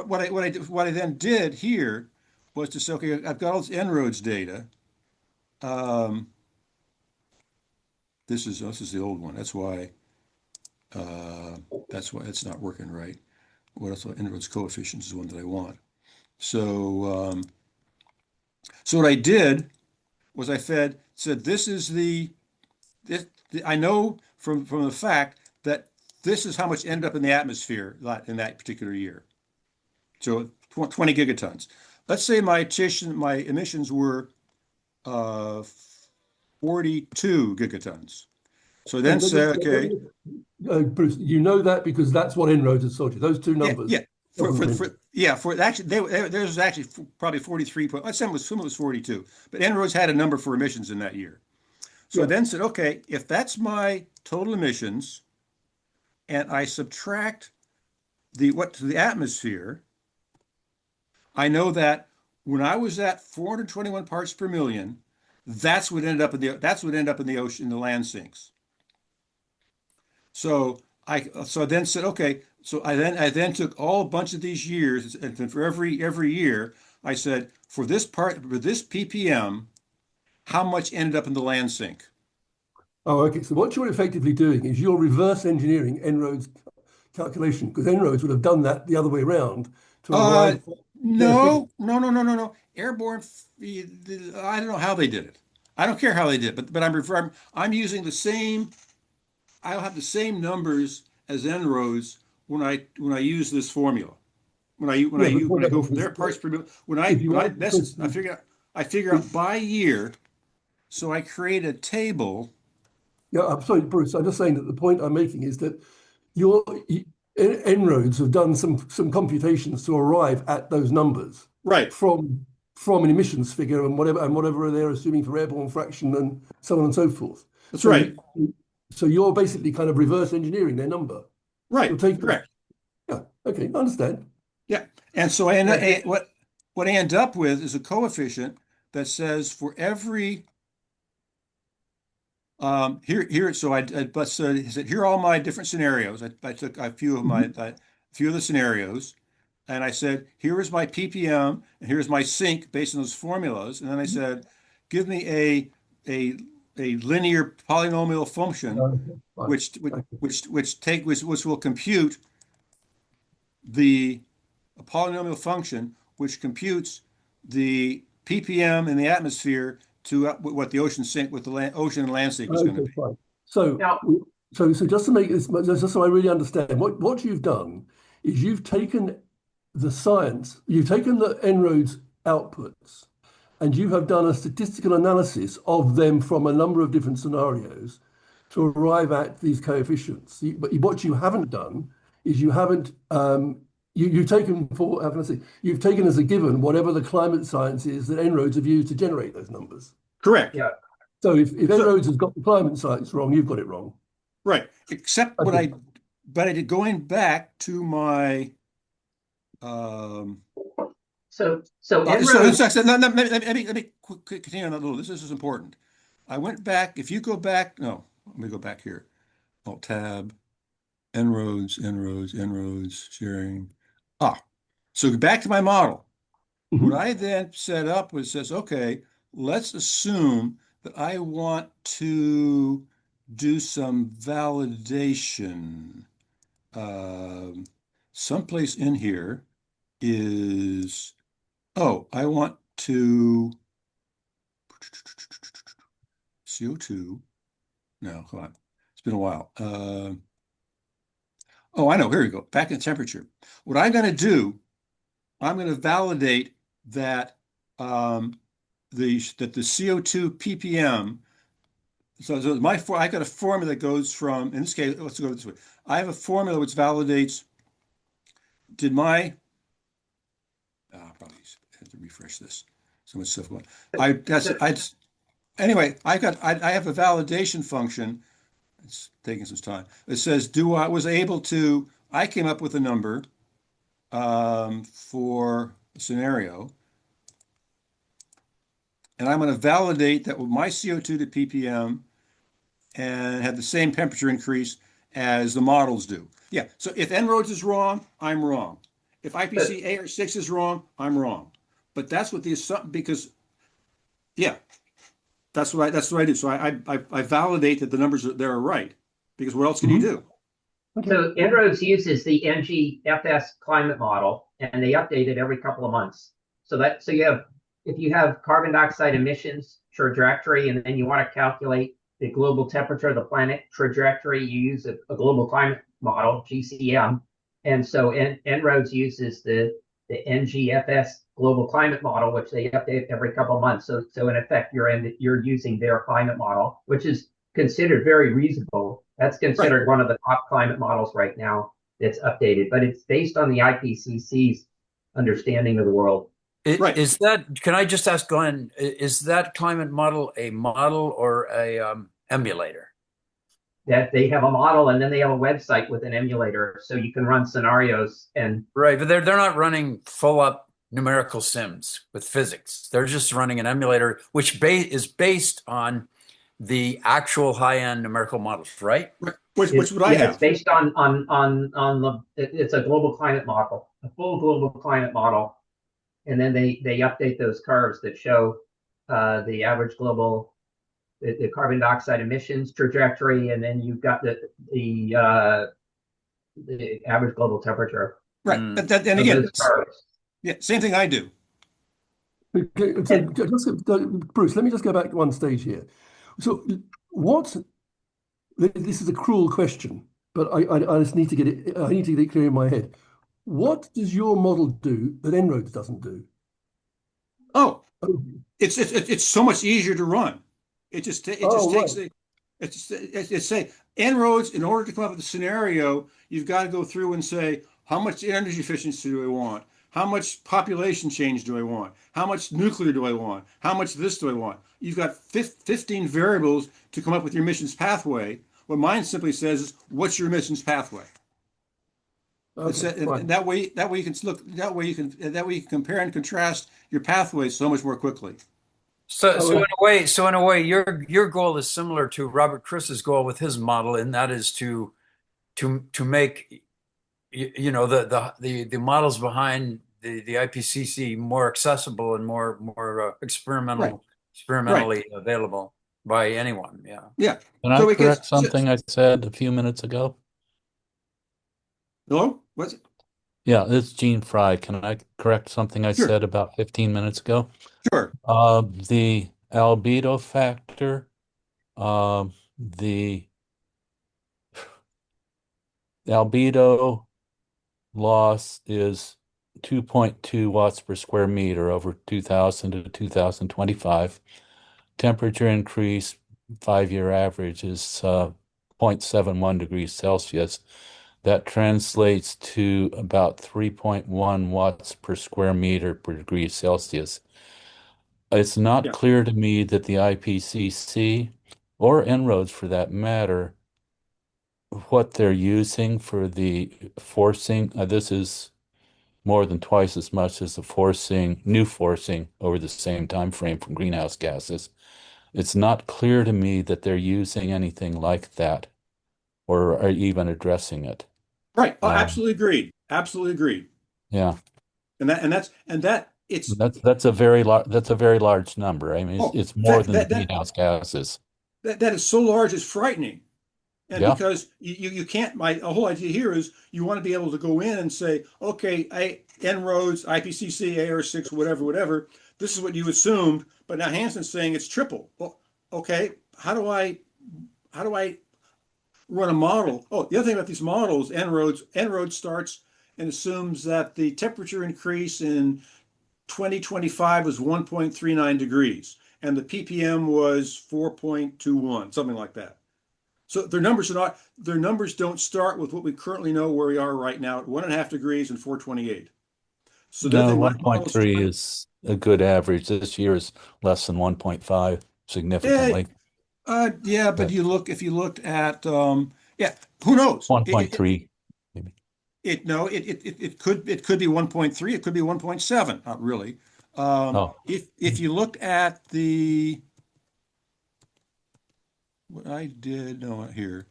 what I then did here was to say, okay, I've got all this En-ROADS data. Um, this is the old one. Uh, that's why it's not working right. What else? En-ROADS coefficients is the one that I want. So what I did was I said this is I know from the fact that this is how much ended up in the atmosphere in that particular year. So 20 gigatons. Let's say my emissions were uh, 42 gigatons. So then say, okay, Bruce, you know that because that's what En-ROADS has told you. Those two yeah, numbers. yeah. For actually, there was actually probably 43. Some was 42, but En-ROADS had a number for emissions in that year. So I Yeah. then said, okay, if that's my total emissions, and I subtract to the atmosphere, I know that when I was at 421 parts per million, that's what ended up in the ocean, in the land sinks. So I then said, okay, so I then took all a bunch of these years, and then for every year, I said, for this ppm, how much ended up in the land sink? Oh, okay. So what you're effectively doing is you're reverse engineering En-ROADS calculation because En-ROADS would have done that the other way around to Uh, arrive at their figure. no. Airborne. I don't know how they did it. I don't care how they did it, but I'm using the same. I'll have the same numbers as En-ROADS when I use this formula. Yeah, but When what I go from happens their is parts per million. if you add This because is I figure out by year. So I create a table. yeah, I'm sorry, Bruce. I'm just saying that the point I'm making is that your En-ROADS have done some computations to arrive at those numbers Right. from from an emissions figure and whatever they're assuming for airborne fraction and so on and so forth. That's So right. so you're basically kind of reverse engineering their number. You're Right. taking Correct. yeah, okay, I understand. Yeah. And so what I end up with is a coefficient that says for every here so I but so he said here are all my different scenarios. I took Mhm. a few of the scenarios and I said here is my ppm and here's my sink based on those formulas and then I said give me a a linear polynomial function Right. which Okay. which will compute the a polynomial function which computes the ppm in the atmosphere to what the ocean sink with the ocean and landscape is going to Okay, be. fine. So, Now, so just to make this, just so I really understand, what you've done is you've taken the science, you've taken the En-ROADS outputs, and you have done a statistical analysis of them from a number of different scenarios to arrive at these coefficients. But what you haven't done is you haven't you've taken for how can I say you've taken as a given whatever the climate science is that En-ROADS have used to generate those numbers. Correct. yeah. So if So, En-ROADS has got the climate science wrong, you've got it wrong. right. Except Okay. but I did going back to my um So so, En-ROADS, let me continue on that a little. This is important. I went back. If you go back, no, let me go back here. Alt tab, En-ROADS, sharing. So back to my model. What Mhm. I then set up was says, okay, let's assume that I want to do some validation. Um, Someplace in here is, oh, I want to CO2. No, come on. It's been a while. Oh, I know. Here we go. Back in temperature. What I'm going to do, I'm going to validate that the CO2 ppm. So I got a formula that goes from, in this case, let's go this way. I have a formula which validates, did my, probably have to refresh this. So much stuff going. Anyway, I have a validation function. It's taking some time. It says, I came up with a number for a scenario, and I'm going to validate that with my CO2 to ppm and have the same temperature increase as the models do. Yeah, so if En-ROADS is wrong, I'm wrong. If IPC AR6 is wrong, I'm wrong. But that's what the assumption, because, yeah, that's what I do. So I validate that the numbers are right, because what else can you do? Okay. so En-ROADS uses the NGFS climate model, and they update it every couple of months. So if you have carbon dioxide emissions trajectory, and then you want to calculate the global temperature of the planet trajectory, you use a global climate model, GCM. And so En-ROADS uses the NGFS global climate model, which they update every couple of months. So in effect, you're using their climate model, which is considered very reasonable. That's considered one of the top climate models right now that's updated, but it's based on the IPCC's understanding of the world. Right. Is that, can I just ask Glenn, is that climate model a model or a emulator? That they have a model and then they have a website with an emulator, so you can run scenarios and Right, but they're not running full up numerical sims with physics. They're just running an emulator, which is based on the actual high-end numerical models, right? Which would I it's have? based on it's a global climate model, a full global climate model, and then they update those curves that show the average global the carbon dioxide emissions trajectory, and then you've got the average global temperature. Right. Mm. And again, Those curves. yeah, same thing I do. Okay, so Bruce, let me just go back one stage here. So this is a cruel question, but I just need to get it, I need to get it clear in my head. What does your model do that En-ROADS doesn't do? Oh, Oh, it's so much easier to run. It just takes right. it's say En-ROADS, in order to come up with a scenario, you've got to go through and say, how much energy efficiency do I want? How much population change do I want? How much nuclear do I want? How much this do I want? You've got 15 variables to come up with your emissions pathway. What mine simply says is, what's your emissions pathway? Okay, And right. that way you can look, that way you can compare and contrast your pathways so much more quickly. So, Oh, so in a way, your goal is similar to Robert Chris's goal with his model, and that is to make the models behind the IPCC more accessible and more Right. experimentally available. by anyone. Yeah. Yeah. Can I So it correct gets, something I said a few minutes ago? hello? What's it? Yeah, this is Gene Fry. Can I correct something I Sure, said about 15 minutes ago? sure. The albedo factor, the albedo loss is 2.2 watts per square meter over 2000 to 2025. Temperature increase, 5-year average is 0.71 degrees Celsius. That translates to about 3.1 watts per square meter per degree Celsius. It's not Yeah. clear to me that the IPCC or En-ROADS for that matter, what they're using for the forcing. This is more than twice as much as the new forcing over the same time frame from greenhouse gases. It's not clear to me that they're using anything like that or are even addressing it. Right. Oh, Um, absolutely agreed. Absolutely agreed. yeah, And that it's that's a very large number. I mean, oh it's more that than the that that greenhouse gases. that is so large it's frightening. And Yeah, because you can't, my whole idea here is you want to be able to go in and say, okay, En-ROADS, IPCC, AR6, whatever, this is what you assumed, but now Hanson's saying it's triple. Well, okay, how do I run a model? Oh, the other thing about these models, En-ROADS starts and assumes that the temperature increase in 2025 was 1.39 degrees, and the ppm was 4.21, something like that. So their numbers don't start with what we currently know where we are right now at 1.5 degrees and 428. So the other no, thing my model's 1.3 trying, is a good average. This year is less than 1.5 yeah, significantly. yeah, but But if you looked at, yeah, who knows? 1.3, maybe. No, it could be 1.3, it could be 1.7, not really. Oh, If you look at what I did, no, here.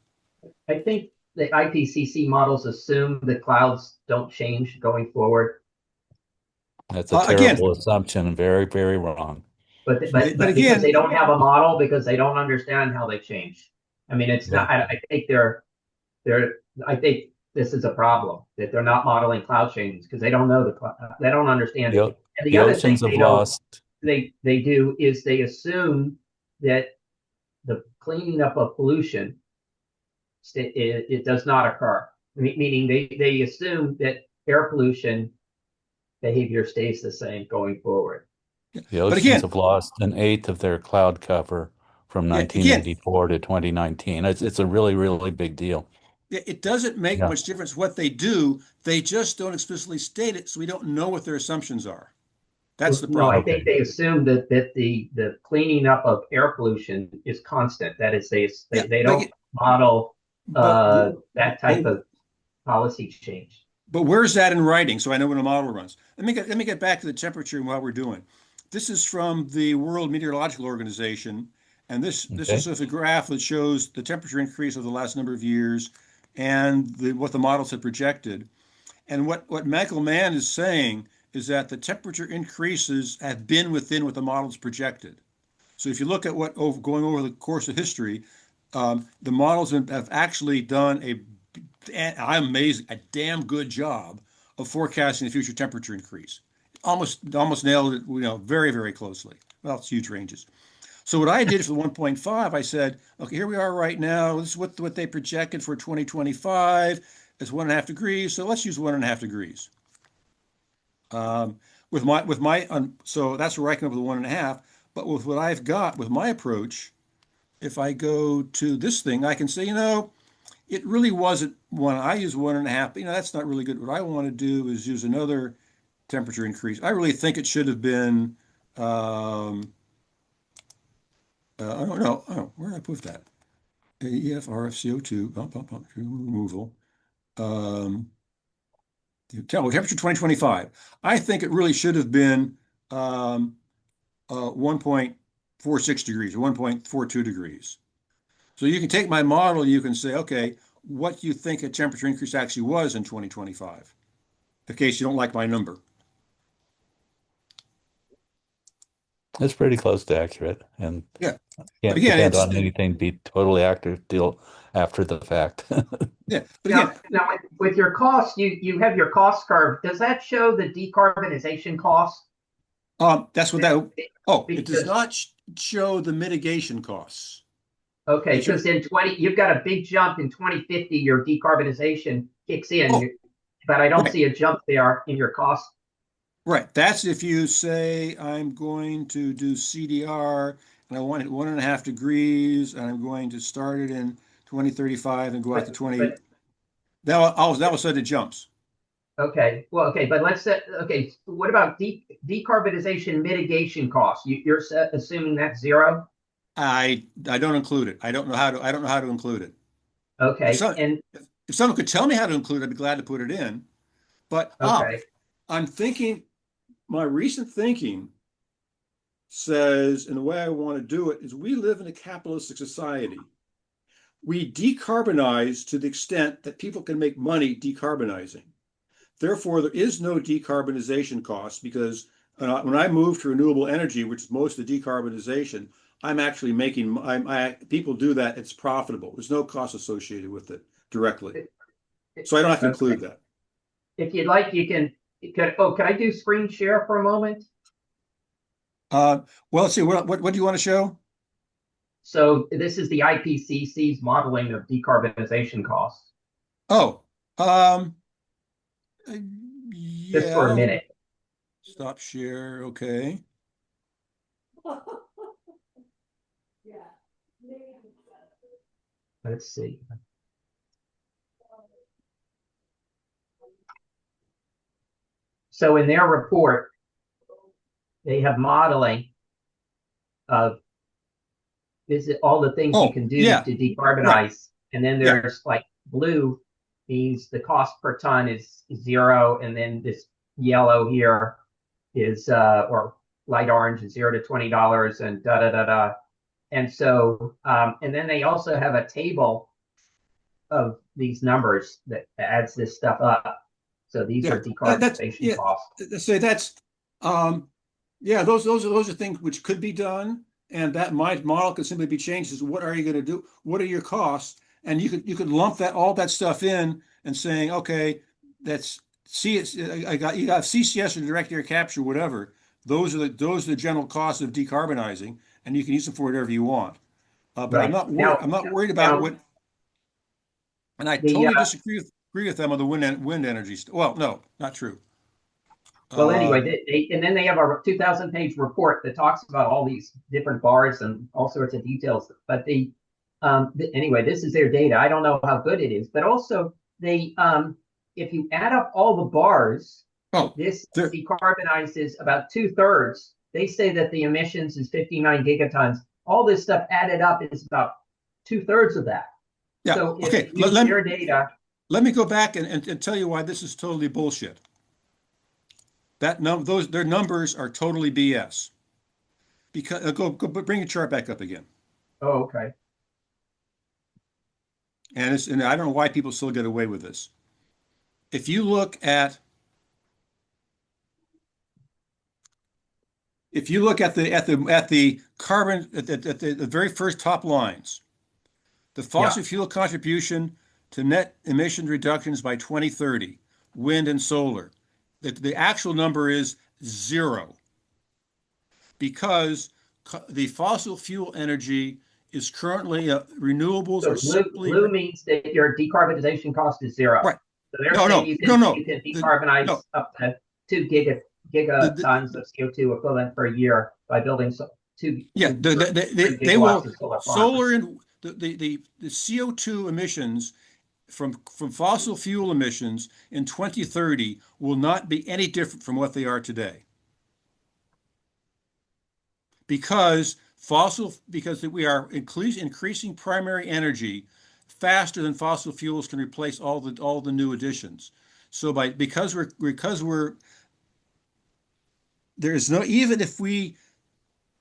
I think the IPCC models assume the clouds don't change going forward, that's a Again, terrible assumption and very, very wrong. but because again, they don't have a model, because they don't understand how they change. I mean, it's Yeah. not. I think they're. I think this is a problem that they're not modeling cloud changes because they don't know they don't understand it. The, And the the other thing oceans have they don't lost. they do is they assume that the cleaning up of pollution it does not occur. Meaning they assume that air pollution behavior stays the same going forward. The but oceans again, have lost an eighth of their cloud cover from yeah, again, 1984 to 2019. It's a really, really big deal. it doesn't make Yeah. much difference what they do. They just don't explicitly state it, so we don't know what their assumptions are. That's the No, I problem. think Okay. they assume that the cleaning up of air pollution is constant. That is, Yeah, they don't model but that but type of policy change. but where's that in writing? So I know when a model runs. Let me get back to the temperature and what we're doing. This is from the World Meteorological Organization, and this is Okay. just a graph that shows the temperature increase over the last number of years and what the models have projected. And what Michael Mann is saying is that the temperature increases have been within what the models projected. So if you look at going over the course of history, the models have actually done I'm amazed, a damn good job of forecasting the future temperature increase. Almost nailed it, very, very closely. Well, it's huge ranges. So what I did for the 1.5, I said, okay, here we are right now. This is what they projected for 2025. It's 1.5 degrees. So let's use 1.5 degrees. So that's where I come up with 1.5. But with what I've got with my approach, if I go to this thing, I can say, it really wasn't one. I use 1.5. That's not really good. What I want to do is use another temperature increase. I really think it should have been. I don't know. Oh, where did I put that? AEF, RFCO2, bump, removal. Um, temperature 2025. I think it really should have been 1.46 degrees or 1.42 degrees. So you can take my model, you can say, okay, what do you think a temperature increase actually was in 2025? In case you don't like my number. It's pretty close to accurate. And Yeah. Can't again, depend it's on anything be totally active till after the fact. yeah, but Now, again, now with your costs, you have your cost curve. Does that show the decarbonization cost? that's what that. Oh, it does Because not show the mitigation costs. okay, It shows, because in 20, you've got a big jump in 2050, your decarbonization kicks in, oh, but I don't right, see a jump there in your cost. right. That's if you say I'm going to do CDR and I want it 1.5 degrees and I'm going to start it in 2035 and go out But to 20. but That was said it jumps. okay, well, okay, but let's say okay. What about decarbonization mitigation costs? You're assuming that's zero. I don't include it. I don't know how to include it. If Okay, some and if someone could tell me how to include it, I'd be glad to put it in. But okay, I'm thinking my recent thinking says, and the way I want to do it is we live in a capitalistic society. We decarbonize to the extent that people can make money decarbonizing. Therefore, there is no decarbonization cost because when I move to renewable energy, which is most of the decarbonization, I'm actually making people do that. It's profitable. There's no cost associated with it directly. So I don't have to okay. include that. If you'd like, you can. Can I do screen share for a moment? Well, let's see. What do you want to show? So this is the IPCC's modeling of decarbonization costs, Oh, um, just for a yeah. minute. Stop share. Okay. Let's see. So in their report, they have modeling of all the things you Oh, can do yeah. to Right. decarbonize. And then Yeah. there's like blue means the cost per ton is zero. And then this yellow here is, or light orange is $0 to $20 and da da da da. And so, and then they also have a table of these numbers that adds this stuff up. So these Yeah. are That's decarbonization yeah. costs. So that's yeah. Those are things which could be done, and that my model could simply be changed. Is what are you going to do? What are your costs? And you could lump that all that stuff in and saying, okay, that's see it's I got you got CCS or direct air capture, whatever. Those are the general costs of decarbonizing, and you can use them for whatever you want. But Right. I'm not worried about Now what. And I the, totally agree with them on the wind energy. Well, no, not true. well, anyway, Um, and then they have a 2,000-page report that talks about all these different bars and all sorts of details. But anyway, this is their data. I don't know how good it is, but also if you add up all the bars, oh, this there, decarbonizes about 2/3. They say that the emissions is 59 gigatons. All this stuff added up is about 2/3 of that. yeah. So if Okay. you use their data, Let me go back and tell you why this is totally bullshit. Their numbers are totally BS. Because go bring your chart back up again. oh, okay. And I don't know why people still get away with this. If you look at the carbon at the very first top lines, the Yeah. fossil fuel contribution to net emission reductions by 2030, wind and solar. The actual number is zero because the fossil fuel energy is currently renewables So are simply blue means that your decarbonization cost is zero. right. So they're No, saying no, no, no. you can No, decarbonize up to 2 gigatons of CO2 equivalent per year by building yeah, 3 they gigawatts will of solar solar farms. and the CO2 emissions from fossil fuel emissions in 2030 will not be any different from what they are today. Because we are increasing primary energy faster than fossil fuels can replace all the new additions. So because we're there is no even if we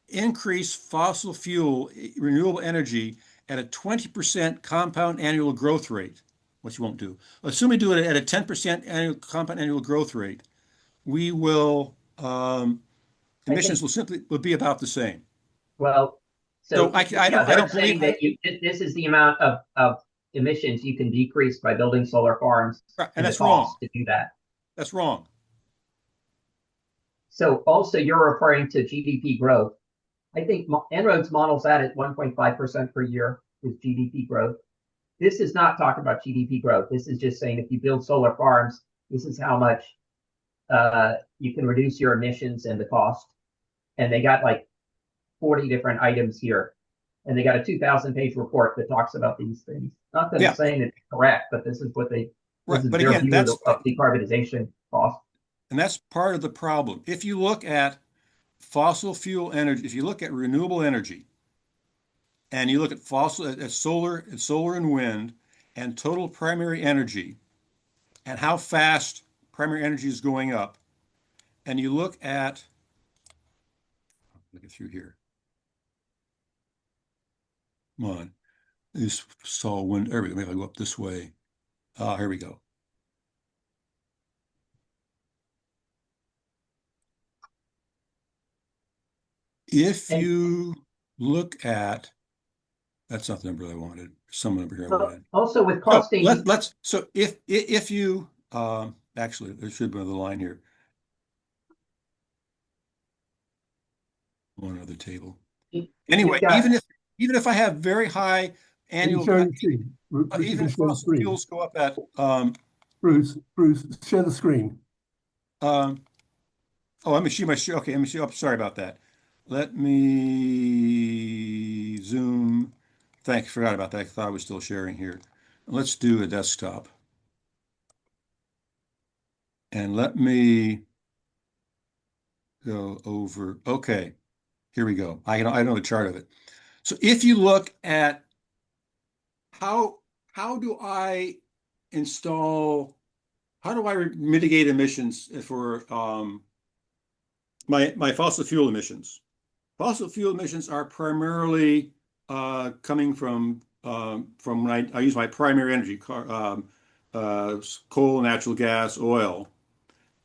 increase fossil fuel renewable energy at a 20% compound annual growth rate, which you won't do. Assume we do it at a 10% annual compound annual growth rate, we will I think, emissions will be about the same. well, So I yeah, don't they're believe saying that this is the amount of emissions you can decrease by building solar farms right, and and the that's wrong. cost to do that. That's wrong. So also you're referring to GDP growth. I think En-ROADS models that at 1.5% per year is GDP growth. This is not talking about GDP growth. This is just saying if you build solar farms, this is how much you can reduce your emissions and the cost. And they got like 40 different items here. And they got a 2,000-page report that talks about these things. Not that I'm saying it's correct, but this is what this Right. is But their again, view of decarbonization cost. and that's part of the problem. If you look at fossil fuel energy, if you look at renewable energy, and you look at solar and wind and total primary energy and how fast primary energy is going up, and you look at, look it through here. Come on. This saw wind. There we go. Maybe I'll go up this way. Here we go. If you look at, that's not the number I wanted. Some number here I wanted. Also with costing. So if you, actually, there should be another line here. One other table. Anyway, even if I have very high annual, Share the screen. Bruce, you even can if share the fossil screen. fuels go up at, Bruce, share the screen. oh, let me see okay, let me see. Oh, sorry about that. Let me zoom. Thanks, forgot about that. I thought I was still sharing here. Let's do a desktop. And let me go over. Okay, here we go. I know the chart of it. So if you look at how do I mitigate emissions for my fossil fuel emissions? Fossil fuel emissions are primarily coming from when I use my primary energy, coal, natural gas, oil,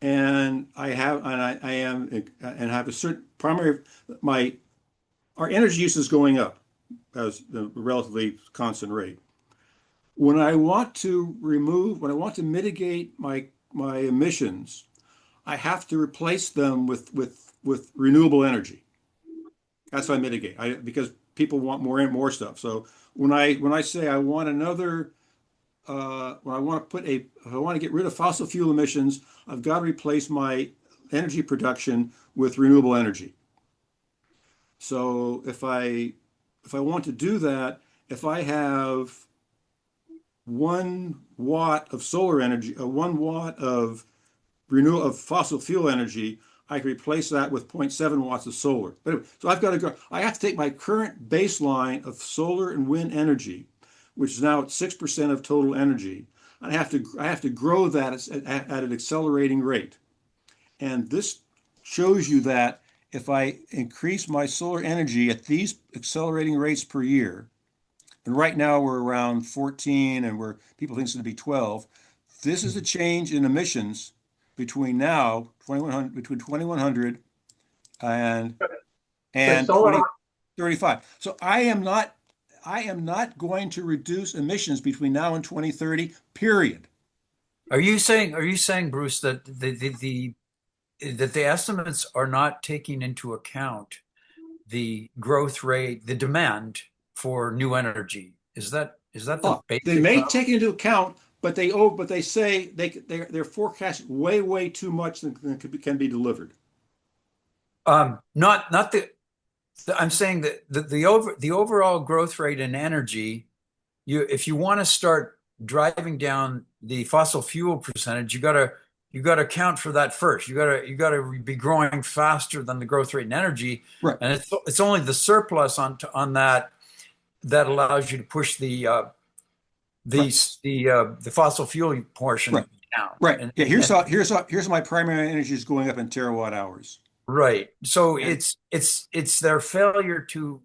and I have a certain primary. Our energy use is going up as a relatively constant rate. When I want to mitigate my emissions, I have to replace them with renewable energy. That's how I mitigate. Because people want more and more stuff. So when I say I want another, when I want to if I want to get rid of fossil fuel emissions, I've got to replace my energy production with renewable energy. So if I want to do that, if I have 1 watt of solar energy, 1 watt of fossil fuel energy, I can replace that with 0.7 watts of solar. But anyway, so I have to take my current baseline of solar and wind energy, which is now at 6% of total energy, and I have to grow that at an accelerating rate. And this shows you that if I increase my solar energy at these accelerating rates per year, and right now we're around 14 and people think it's going to be 12, this is a change in emissions between 2100 and 2035. So I am not going to reduce emissions between now and 2030, period. Are you saying, Bruce, that the estimates are not taking into account the growth rate, the demand for new energy? Is that the basic? They may take into account, but they say they're forecasting way too much than can be delivered. Not the. I'm saying that the overall growth rate in energy, if you want to start driving down the fossil fuel percentage, you got to account for that first. You got to be growing faster than the growth rate in energy, right? And it's only the surplus on that allows you to push the fossil fuel portion down. Right. And, yeah. Here's my primary energy is going up in terawatt hours. Right. So it's their failure to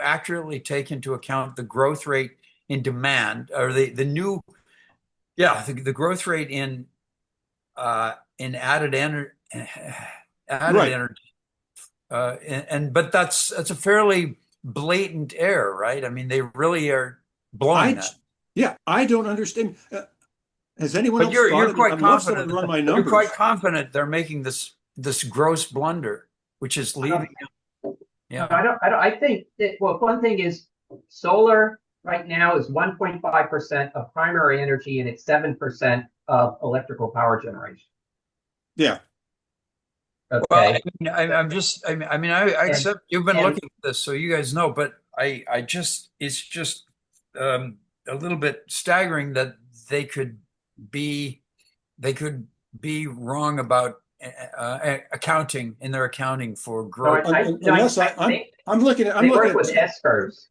accurately take into account the growth rate in demand, or the growth rate in added energy. But that's a fairly blatant error, right? I mean, they really are blowing that. Yeah, I don't understand. Has anyone But else you're thought of it? quite I'd love someone confident. to run my You're quite numbers. confident they're making this gross blunder, which is leaving. Yeah. I think that, well, one thing is solar right now is 1.5% of primary energy and it's 7% of electrical power generation. Yeah. Well, Okay. I And- accept you've been and- looking at this, so you guys know, but it's just a little bit staggering that they could be wrong about accounting in their accounting for So growth. Unless I'm looking at, they work with S curves.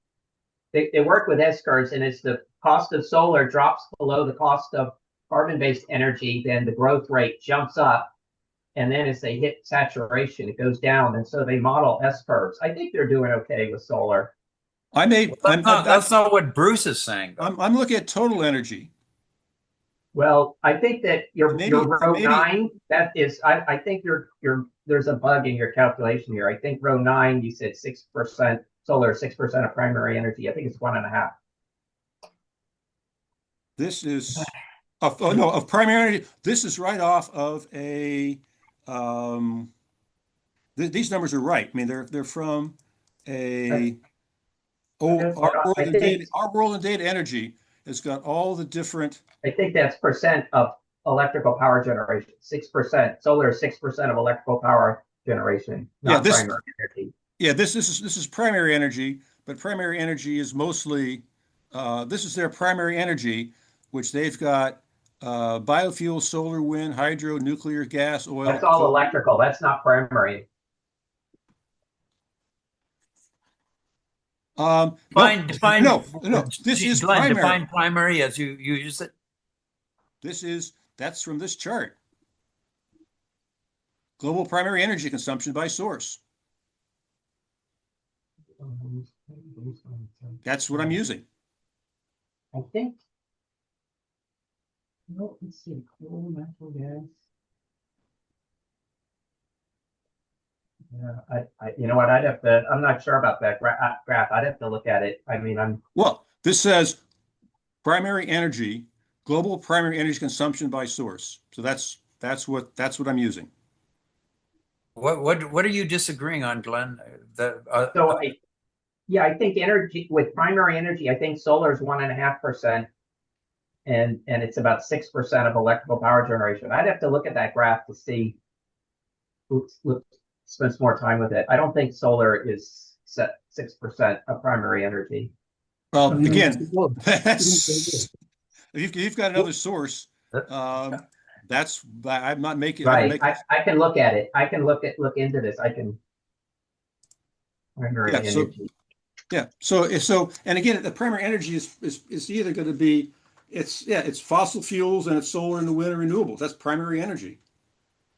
They work with S curves, and as the cost of solar drops below the cost of carbon-based energy, then the growth rate jumps up. And then as they hit saturation, it goes down. And so they model S curves. I think they're doing okay with solar. That's not what Bruce is saying, though. I'm looking at total energy. Well, I think that your row maybe- 9, that is, I think there's a bug in your calculation here. I think row 9, you said 6% solar, 6% of primary energy. I think it's 1.5. This is of primary energy. This is right off of a these numbers are right. I mean, they're from a our world and data energy has got all the different. I think that's percent of electrical power generation. 6%. Solar is 6% of electrical power generation, not primary energy. Yeah, this is primary energy, but primary energy is mostly this is their primary energy, which they've got biofuel, solar, wind, hydro, nuclear, gas, oil. That's all electrical. That's not primary. Define. No. This is Glenn, primary. define primary as you use it. That's from this chart. Global primary energy consumption by source. That's what I'm using. I think. No, let's see. Coal, natural gas. Yeah, you know what? I'm not sure about that graph. I'd have to look at it. I mean, Well, this says primary energy, global primary energy consumption by source. So that's what I'm using. What are you disagreeing on, Glenn? I think energy with primary energy, I think solar is 1.5%, and it's about 6% of electrical power generation. I'd have to look at that graph to see. Spend some more time with it. I don't think solar is set 6% of primary energy. Well, again, if you've got another source, that's I'm not making. Right. I can look at it. I can look into this. I can. Primary energy. Yeah. So, and again, the primary energy is either going to be, it's fossil fuels and it's solar and the wind and renewables. That's primary energy.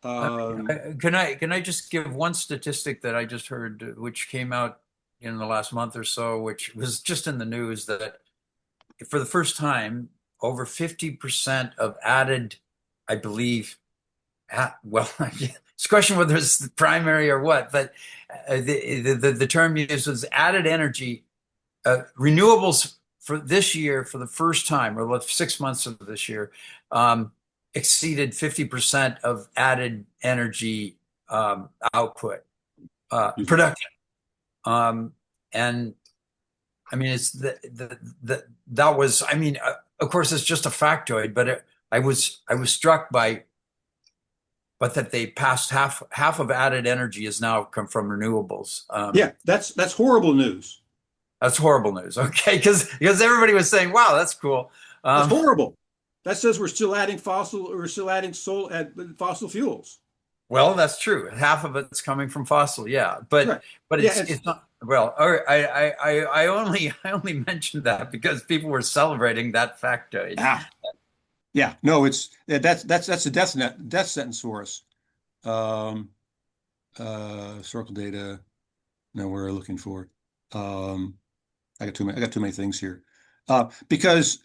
Can I just give one statistic that I just heard, which came out in the last month or so, which was just in the news, that for the first time, over 50% of added, I believe, well, it's a question whether it's primary or what, but the term used was added energy, renewables for this year for the first time, or 6 months of this year, exceeded 50% of added energy output, production. And I mean, it's that was, I mean, of course, it's just a factoid, but I was struck by, but that they passed half of added energy has now come from renewables. Yeah, that's horrible news. That's horrible news. Okay, because everybody was saying, "Wow, that's cool." That's horrible. That says we're still adding fossil fuels. Well, that's true. Half of it's coming from fossil, yeah. But right. but it's not. Well, I only mentioned that because people were celebrating that factoid. Yeah. No, that's a death sentence for us. Historical data. No, we're looking for. I got too many things here. Because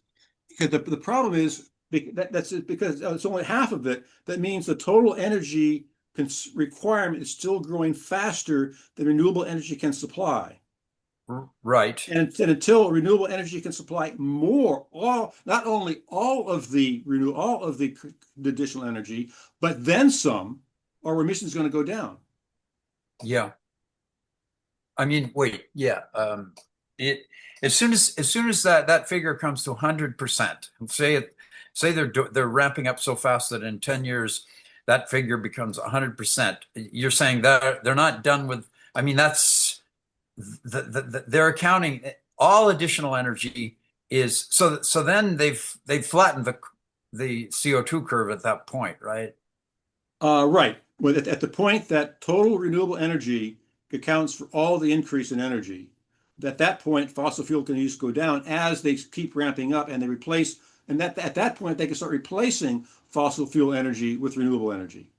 the problem is that's because it's only half of it. That means the total energy requirement is still growing faster than renewable energy can supply. Right. And until renewable energy can supply not only all of the additional energy, but then some, our emissions going to go down. Yeah. I mean, wait, yeah. It as soon as that figure comes to 100%, say they're ramping up so fast that in 10 years that figure becomes 100%. You're saying that they're not done with. I mean, that's they're accounting all additional energy is so then they've flattened the CO2 curve at that point, right? Right. Well, at the point that total renewable energy accounts for all the increase in energy, at that point, fossil fuel can use go down as they keep ramping up and they replace, and at that point, they can start replacing fossil fuel energy with renewable energy.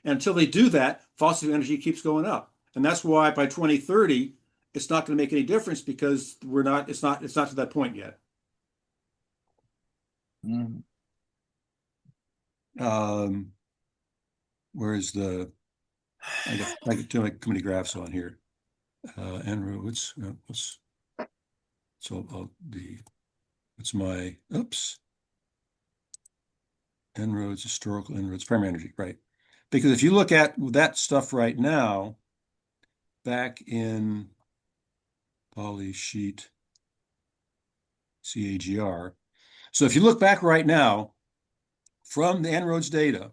And until they do that, fossil fuel energy keeps going up. And that's why by 2030, it's not going to make any difference because it's not to that point yet. Mm. Where's I get too many graphs on here. En-ROADS, what's my, oops. En-ROADS, historical En-ROADS, primary energy, right? Because if you look at that stuff right now, back in poly sheet CAGR. So if you look back right now from the En-ROADS data,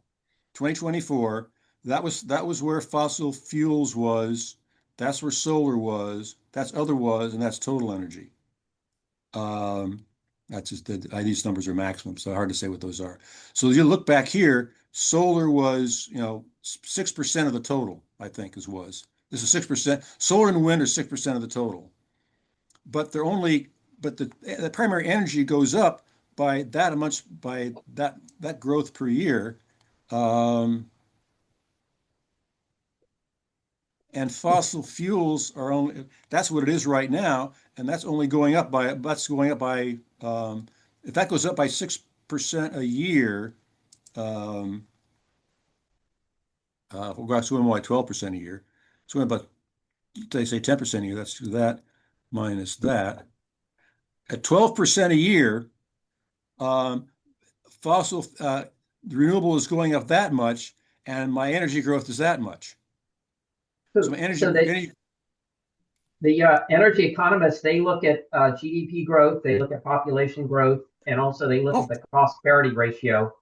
2024, that was where fossil fuels was, that's where solar was, that's other was, and that's total energy. That's just these numbers are maximum, so hard to say what those are. So you look back here, solar was 6% of the total, I think was. This is 6%. Solar and wind are 6% of the total, but the primary energy goes up by that much by that growth per year. And fossil fuels are that's what it is right now, and that's going up by if that goes up by 6% a year, we're going by 12% a year. So about they say 10% a year, that's that minus that. At 12% a year, the renewable is going up that much, and my energy growth is that much. So the energy economists, they look at GDP growth, they look at population growth, and also they look at the cost parity ratio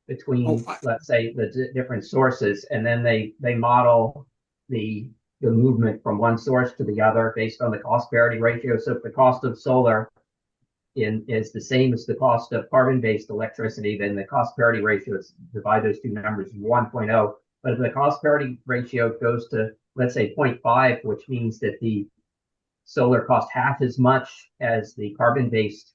between, let's say, the different sources, and then they model the movement from one source to the other based on the cost parity ratio. So if the cost of solar is the same as the cost of carbon-based electricity, then the cost parity ratio is divide those two numbers 1.0. But if the cost parity ratio goes to, let's say, 0.5, which means that the solar costs half as much as the carbon-based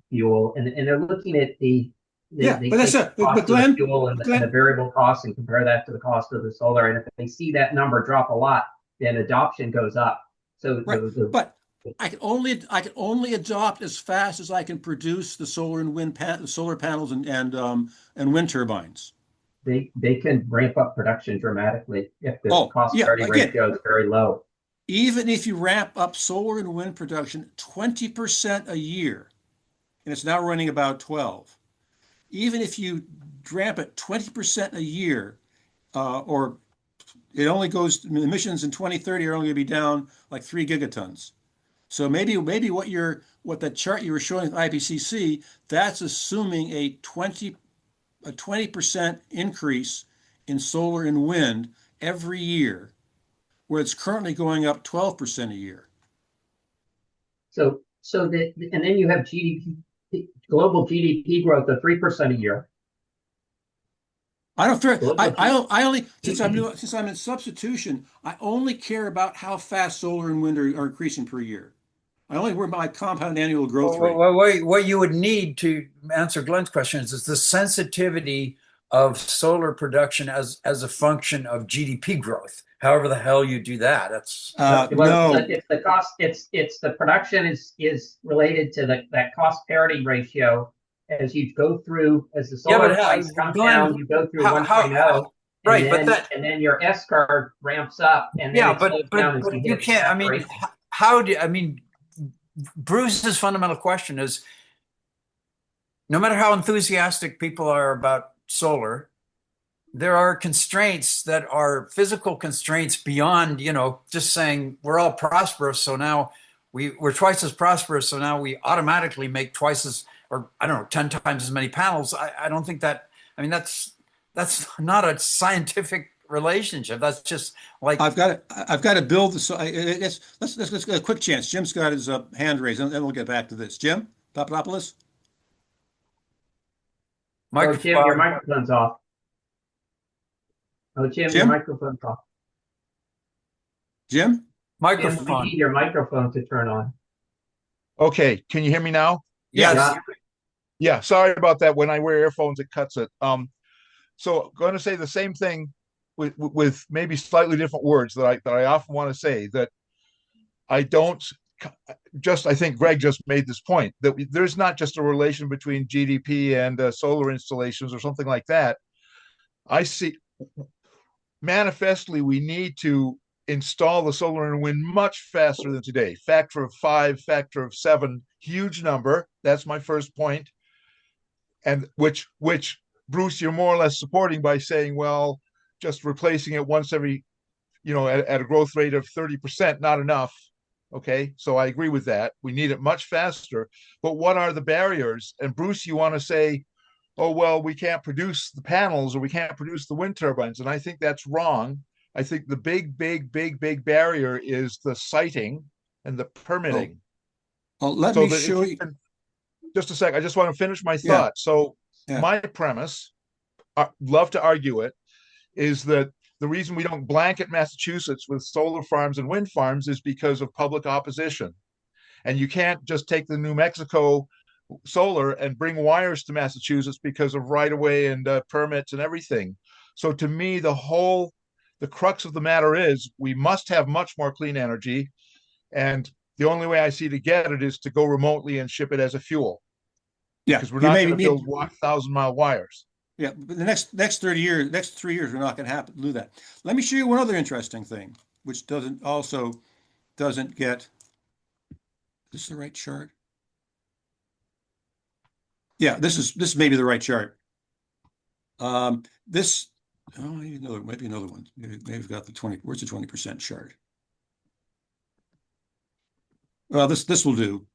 fuel, and they're looking at the cost of the fuel and the variable costs and compare that to the cost of the solar. And if they see that number drop a lot, then adoption goes up. So but I can only adopt as fast as I can produce the solar and wind solar panels and wind turbines. They can ramp up production dramatically if the cost parity ratio is very low. Even if you ramp up solar and wind production 20% a year, and it's now running about 12, even if you ramp it 20% a year, or it only goes, emissions in 2030 are only going to be down like 3 gigatons. So maybe what that chart you were showing with IPCC, that's assuming a 20% increase in solar and wind every year, where it's currently going up 12% a year. And then you have global GDP growth of 3% a year. I only since I'm in substitution, I only care about how fast solar and wind are increasing per year. I only worry about my compound annual growth rate. What you would need to answer Glenn's questions is the sensitivity of solar production as a function of GDP growth. However the hell you do that, that's no. It's the cost. It's the production is related to that cost parity ratio as you go through as the solar price comes down. You go through 1.0. Right, but that and then your S curve ramps up, and then yeah, it slows down as but you you hit can't. I mean, saturation. how do I mean? Bruce's fundamental question is: no matter how enthusiastic people are about solar, there are constraints that are physical constraints beyond, just saying we're all prosperous, so now we're twice as prosperous, so now we automatically make twice as, or I don't know, 10 times as many panels. I don't think that, I mean, that's not a scientific relationship. That's just like I've got to build this. So let's get a quick chance. Jim's got his hand raised, and then we'll get back to this. Jim Papadopoulos? Oh, Jim, your microphone. microphone's off. Oh, Jim, your Jim? microphone's off. Jim? Jim, we Microphone. need your microphone to turn on. Okay, can you hear me now? Yes. Yeah. Yeah, sorry about that. When I wear earphones, it cuts it. So going to say the same thing with maybe slightly different words that I often want to say, that I don't just, I think Greg just made this point, that there's not just a relation between GDP and solar installations or something like that. I see manifestly we need to install the solar and wind much faster than today. Factor of 5, factor of 7, huge number. That's my first point. And which Bruce, you're more or less supporting by saying, well, just replacing it once every, at a growth rate of 30%, not enough. Okay, so I agree with that. We need it much faster. But what are the barriers? And Bruce, you want to say, oh, well, we can't produce the panels or we can't produce the wind turbines. And I think that's wrong. I think the big barrier is the siting and the permitting. Well, let So me show you. Just a sec. I just want to finish my Yeah. thought. So Yeah. my premise, love to argue it, is that the reason we don't blanket Massachusetts with solar farms and wind farms is because of public opposition. And you can't just take the New Mexico solar and bring wires to Massachusetts because of right-of-way and permits and everything. So to me, the crux of the matter is we must have much more clean energy. And the only way I see to get it is to go remotely and ship it as a fuel. Yeah, Because we're you not may going to need- build 1,000-mile wires. Yeah, but the next 30 years, next 3 years, we're not going to do that. Let me show you one other interesting thing, which doesn't get. Is this the right chart? Yeah, this may be the right chart. Maybe another one. Maybe we've got the 20. Where's the 20% chart? Well, this will do.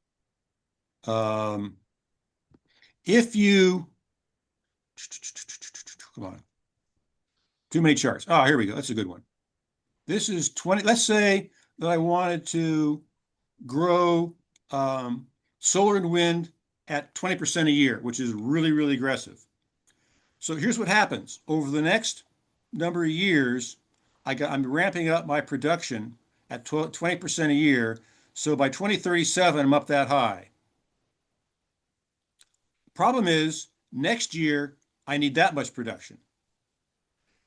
If you come on, too many charts. Oh, here we go. That's a good one. This is 20. Let's say that I wanted to grow solar and wind at 20% a year, which is really, really aggressive. So here's what happens. Over the next number of years, I'm ramping up my production at 20% a year. So by 2037, I'm up that high. Problem is, next year, I need that much production.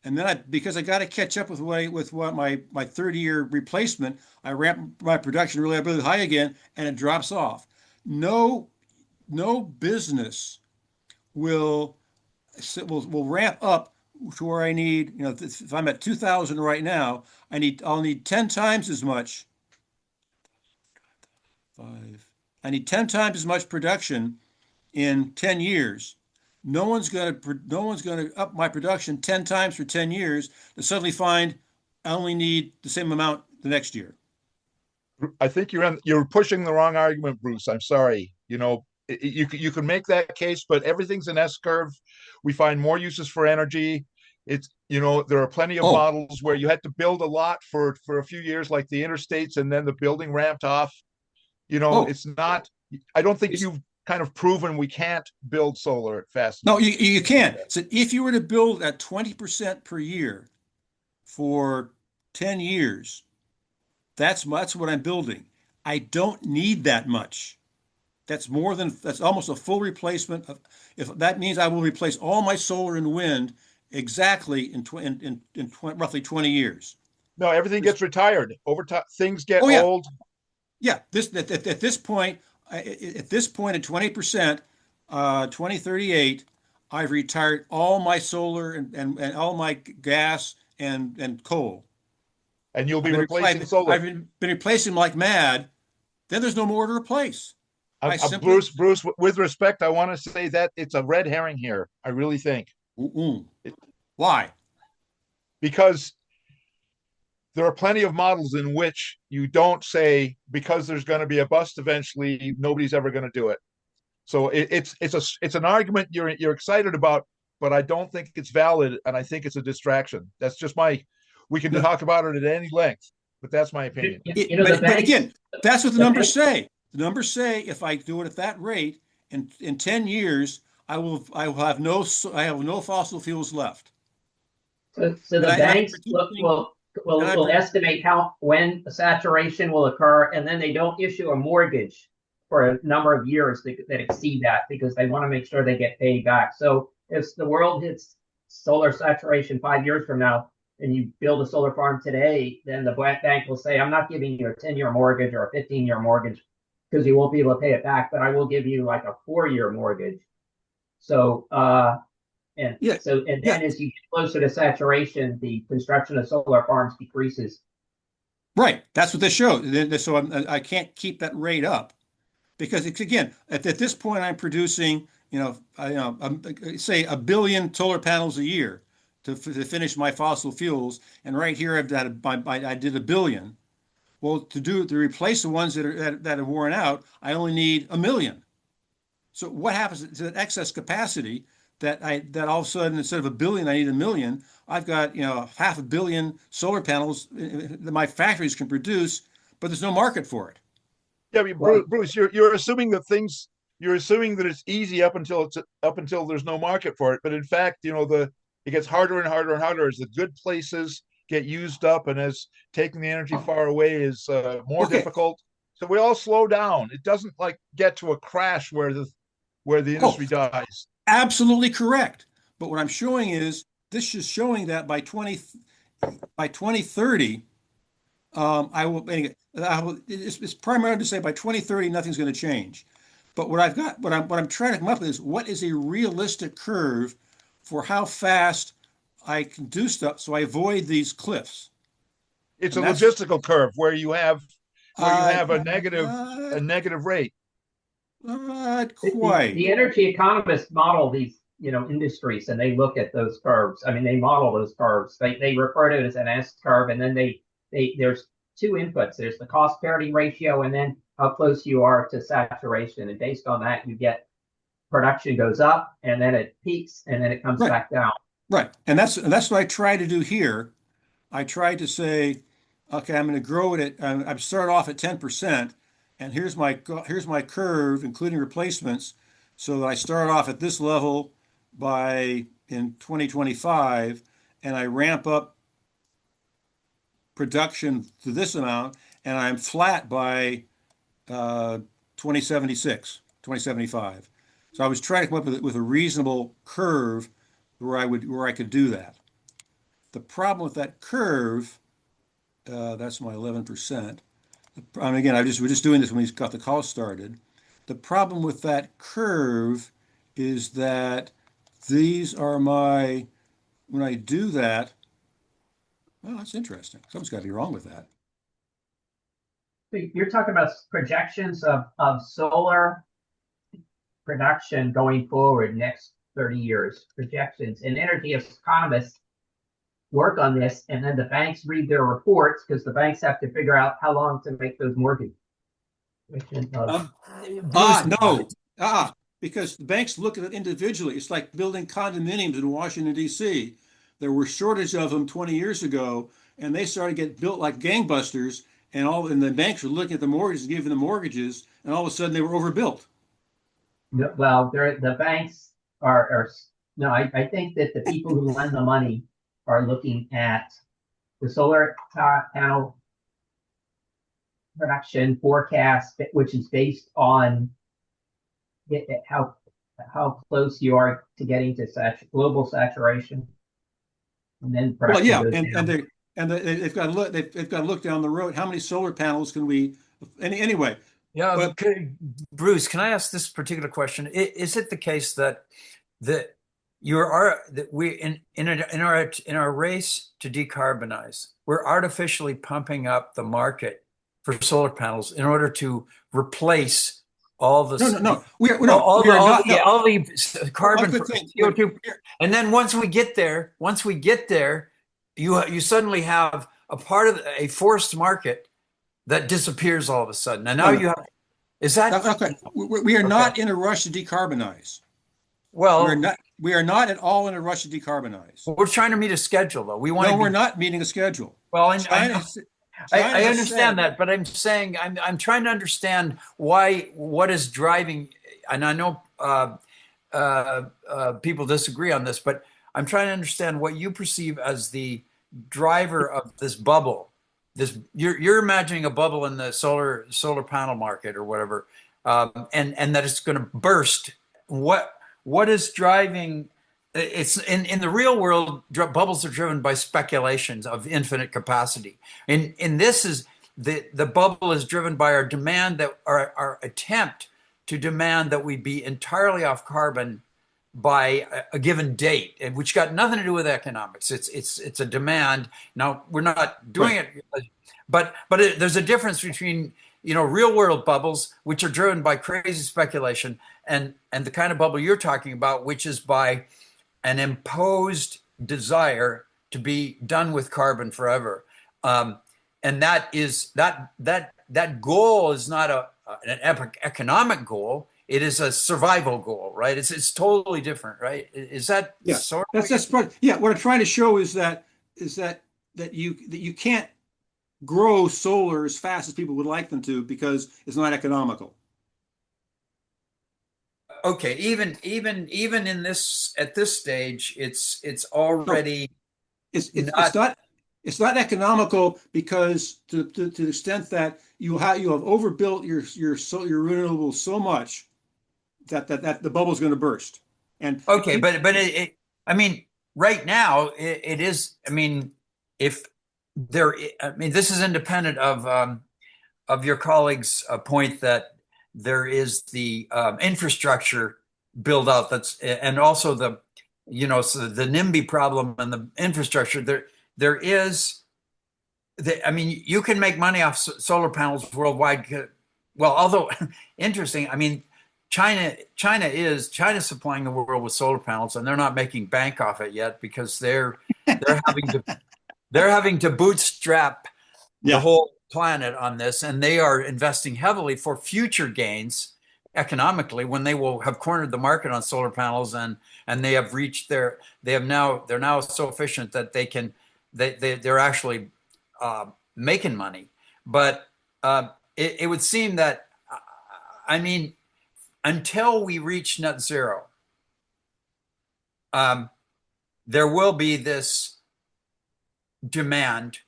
And then because I got to catch up with what my 30-year replacement, I ramp my production really, really high again, and it drops off. No business will ramp up to where I need, if I'm at 2,000 right now, I'll need 10 times as much. I need 10 times as much production in 10 years. No one's going to up my production 10 times for 10 years to suddenly find I only need the same amount the next year. I think you're pushing the wrong argument, Bruce. I'm sorry. You can make that case, but everything's an S curve. We find more uses for energy. It's, there are plenty of models where you had to build a lot for a few years, like the interstates, and then the building ramped off. It's not, I don't think you've kind of proven we can't build solar fast enough. No, you can't. So if you were to build at 20% per year for 10 years, that's what I'm building. I don't need that much. That's almost a full replacement if that means I will replace all my solar and wind exactly in roughly 20 years. No, everything gets retired over time. Things get yeah. old. Yeah, at this point at 20%, 2038, I've retired all my solar and all my gas and coal. And you'll I've be been replacing replacing, solar. been replacing them like mad. Then there's no more to replace. I simply, Bruce, with respect, I want to say that it's a red herring here. I really think. Why? Because there are plenty of models in which you don't say, because there's going to be a bust eventually, nobody's ever going to do it. So it's an argument you're excited about, but I don't think it's valid, and I think it's a distraction. That's just we can talk about it at any length, but that's my opinion. But again, that's what the numbers say. The numbers say if I do it at that rate, in 10 years, I will have no fossil fuels left. So the banks will estimate when a saturation will occur, and then they don't issue a mortgage for a number of years that exceed that, because they want to make sure they get paid back. So if the world hits solar saturation 5 years from now, and you build a solar farm today, then the bank will say, I'm not giving you a 10-year mortgage or a 15-year mortgage because you won't be able to pay it back, but I will give you like a 4-year mortgage. So then as you get closer to saturation, the construction of solar farms decreases. Right. That's what this shows. So I can't keep that rate up because it's, again, at this point, I'm producing, say 1 billion solar panels a year to finish my fossil fuels. And right here, I did 1 billion. Well, to replace the ones that are worn out, I only need 1 million. So what happens to that excess capacity that all of a sudden, instead of 1 billion, I need 1 million? I've got 500 million solar panels that my factories can produce, but there's no market for it. Yeah, Bruce, you're assuming that you're assuming that it's easy up until there's no market for it. But in fact, it gets harder and harder and harder as the good places get used up, and as taking the energy far away is more difficult. So we all slow down. It doesn't get to a crash where the industry dies. Absolutely correct. But what I'm showing is this is showing that by 2030, I will. It's primarily to say by 2030 nothing's going to change. But what I'm trying to come up with is what is a realistic curve for how fast I can do stuff so I avoid these cliffs. It's a logistical curve where you have a negative rate. Not quite. The energy economists model these, industries, and they look at those curves. I mean, they model those curves. They refer to it as an S curve, and then there's two inputs. There's the cost parity ratio, and then how close you are to saturation. And based on that, you get production goes up, and then it peaks, and then it comes back down. Right, and that's what I try to do here. I try to say, okay, I'm going to grow it at. I'm start off at 10%. And here's my curve, including replacements, so that I start off at this level in 2025, and I ramp up production to this amount, and I'm flat by 2076, 2075. So I was trying to come up with a reasonable curve where I could do that. The problem with that curve, that's my 11%. Again, we're just doing this when we got the call started. The problem with that curve is that these are when I do that, well, that's interesting. Something's got to be wrong with that. You're talking about projections of solar production going forward next 30 years, projections, and energy economists work on this, and then the banks read their reports because the banks have to figure out how long to make those mortgages. Because the banks look at it individually. It's like building condominiums in Washington, D.C. There were shortage of them 20 years ago, and they started to get built like gangbusters, and the banks were looking at the mortgages, giving the mortgages, and all of a sudden they were overbuilt. Well, the banks are no, I think that the people who lend the money are looking at the solar panel production forecast, which is based on how close you are to getting to global saturation, and then production goes down. They've got to look down the road. How many solar panels can we? Anyway. Yeah. Okay. Bruce, can I ask this particular question? Is it the case that in our race to decarbonize, we're artificially pumping up the market for solar panels in order to replace all the No. We are no. all We the are not. No. all the carbon One good thing. CO2. And then once we get there, you suddenly have a part of a forced market that disappears all of a sudden. And now No. you have, is that Okay. We are not in a rush to decarbonize. well? We are not at all in a rush to decarbonize. We're trying to meet a schedule, though. We want No, to we're not meeting a schedule. well, China I has understand said- that, but I'm saying I'm trying to understand what is driving, and I know people disagree on this, but I'm trying to understand what you perceive as the driver of this bubble. You're imagining a bubble in the solar panel market or whatever, and that it's going to burst. What is driving? It's in the real world, bubbles are driven by speculations of infinite capacity. And this is the bubble is driven by our demand that our attempt to demand that we be entirely off carbon by a given date, which got nothing to do with economics. It's a demand. Now we're not doing it, but there's a difference between real world bubbles, which are driven by crazy speculation, and the kind of bubble you're talking about, which is by an imposed desire to be done with carbon forever, and that goal is not an economic goal. It is a survival goal, right? It's totally different, right? Is that sort of that's part? Yeah, what I'm trying to show is that you can't grow solar as fast as people would like them to because it's not economical. Okay, even in this at this stage, it's already It's not economical because to the extent that you have overbuilt your renewables so much that the bubble's going to burst. And okay, but I mean, right now it is. I mean, if there, I mean, this is independent of your colleague's point that there is the infrastructure build out and also the so the NIMBY problem and the infrastructure there is I mean, you can make money off solar panels worldwide. Well, although interesting, I mean, China's supplying the world with solar panels, and they're not making bank off it yet because they're having to bootstrap the whole planet on this, and they are investing heavily for future gains economically when they will have cornered the market on solar panels, and they have reached they're now so efficient that they're actually making money. But it would seem that I mean, until we reach net zero, there will be this demand,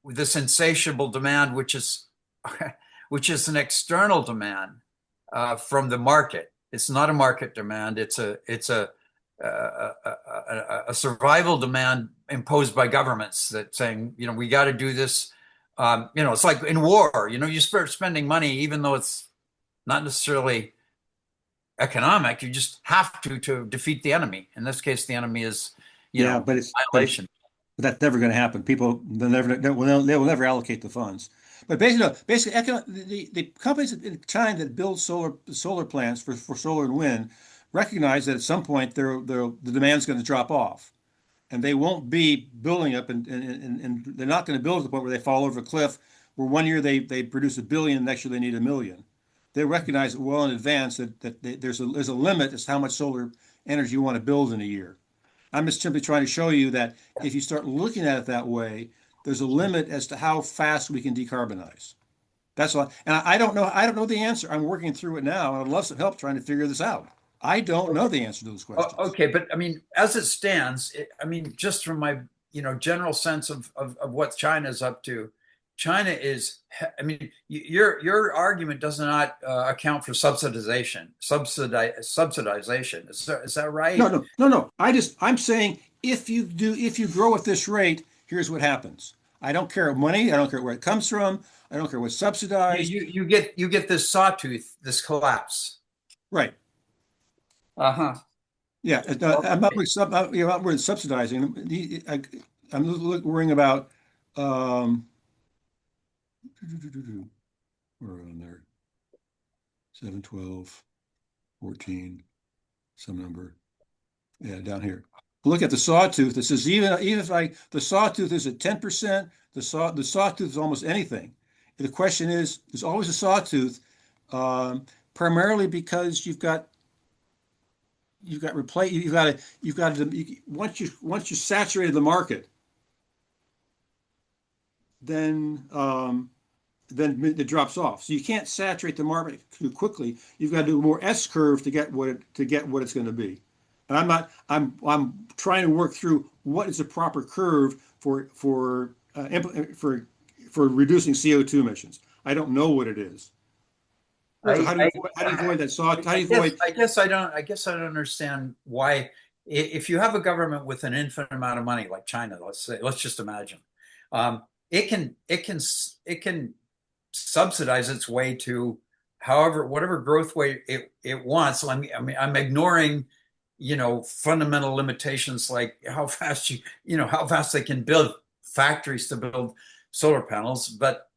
this insatiable demand, which is an external demand from the market. It's not a market demand. It's a survival demand imposed by governments that saying, we got to do this. It's like in war. You start spending money even though it's not necessarily economic. You just have to defeat the enemy. In this case, the enemy is but it's annihilation. But that's never going to happen. People they will never allocate the funds. But basically, the companies in China that build solar plants for solar and wind recognize that at some point the demand is going to drop off, and they won't be building up, and they're not going to build to the point where they fall over a cliff, where one year they produce 1 billion, next year they need 1 million. They recognize it well in advance that there's a limit as to how much solar energy you want to build in a year. I'm just simply trying to show you that if you start looking at it that way, there's a limit as to how fast we can decarbonize. That's all. And I don't know the answer. I'm working through it now, and I'd love some help trying to figure this out. I don't know the answer to those questions. Okay, but I mean, as it stands, just from my general sense of what China's up to, China is. I mean, your argument does not account for subsidization. Is that right? No. I'm saying if you grow at this rate, here's what happens. I don't care money. I don't care where it comes from. I don't care what's subsidized. You get this sawtooth, this collapse. Right. Uh-huh. Yeah, I'm not worried subsidizing. I'm worrying about we're on there 7, 12, 14, some number. Yeah, down here. Look at the sawtooth. It says even if the sawtooth is at 10%, the sawtooth is almost anything. The question is, there's always a sawtooth, primarily because you've got once you saturated the market, then it drops off. So you can't saturate the market too quickly. You've got to do a more S curve to get what it's going to be. And I'm trying to work through what is the proper curve for reducing CO2 emissions. I don't know what it is. So how do you avoid that saw? How do you avoid? I guess I don't understand why. If you have a government with an infinite amount of money, like China, let's just imagine, it can subsidize its way to whatever growth way it wants. I mean, I'm ignoring, fundamental limitations like how fast how fast they can build factories to build solar panels, but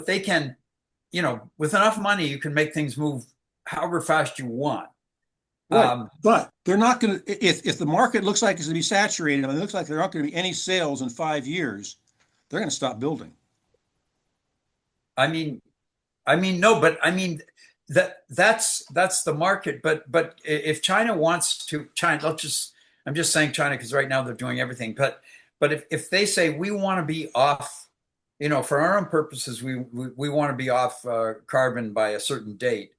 they can, with enough money, you can make things move however fast you want. Right. But they're not going to, if the market looks like it's going to be saturated, and it looks like there aren't going to be any sales in 5 years, they're going to stop building. I mean, no, but I mean, that's the market. But if China wants to, I'm just saying China because right now they're doing everything. But if they say we want to be off, for our own purposes, we want to be off carbon by a certain date,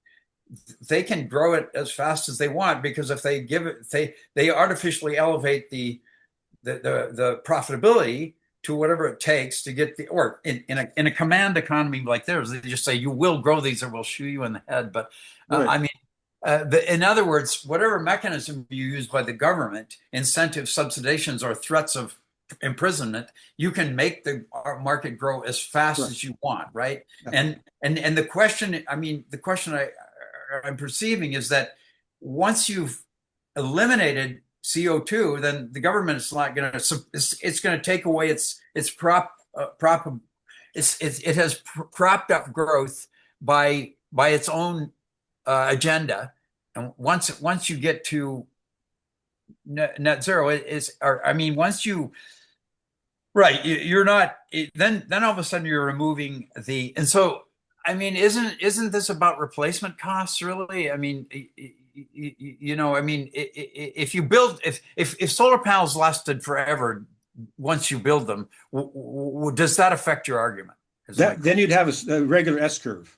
they can grow it as fast as they want, because if they give it, they artificially elevate the profitability to whatever it takes to get or in a command economy like theirs, they just say you will grow these or we'll shoot you in the head. But right. I mean, in other words, whatever mechanism you use by the government, incentives, subsidizations, or threats of imprisonment, you can make the market grow as fast as you want, right? Yeah. And the question, I'm perceiving is that once you've eliminated CO2, then the government is not going to. It's going to take away it has propped up growth by its own agenda, and once you get to net zero, once you. Right, you're not. Then all of a sudden you're removing the, and so I mean, isn't this about replacement costs really? I mean, if you build, if solar panels lasted forever, once you build them, does that affect your argument? Then you'd have a regular S curve.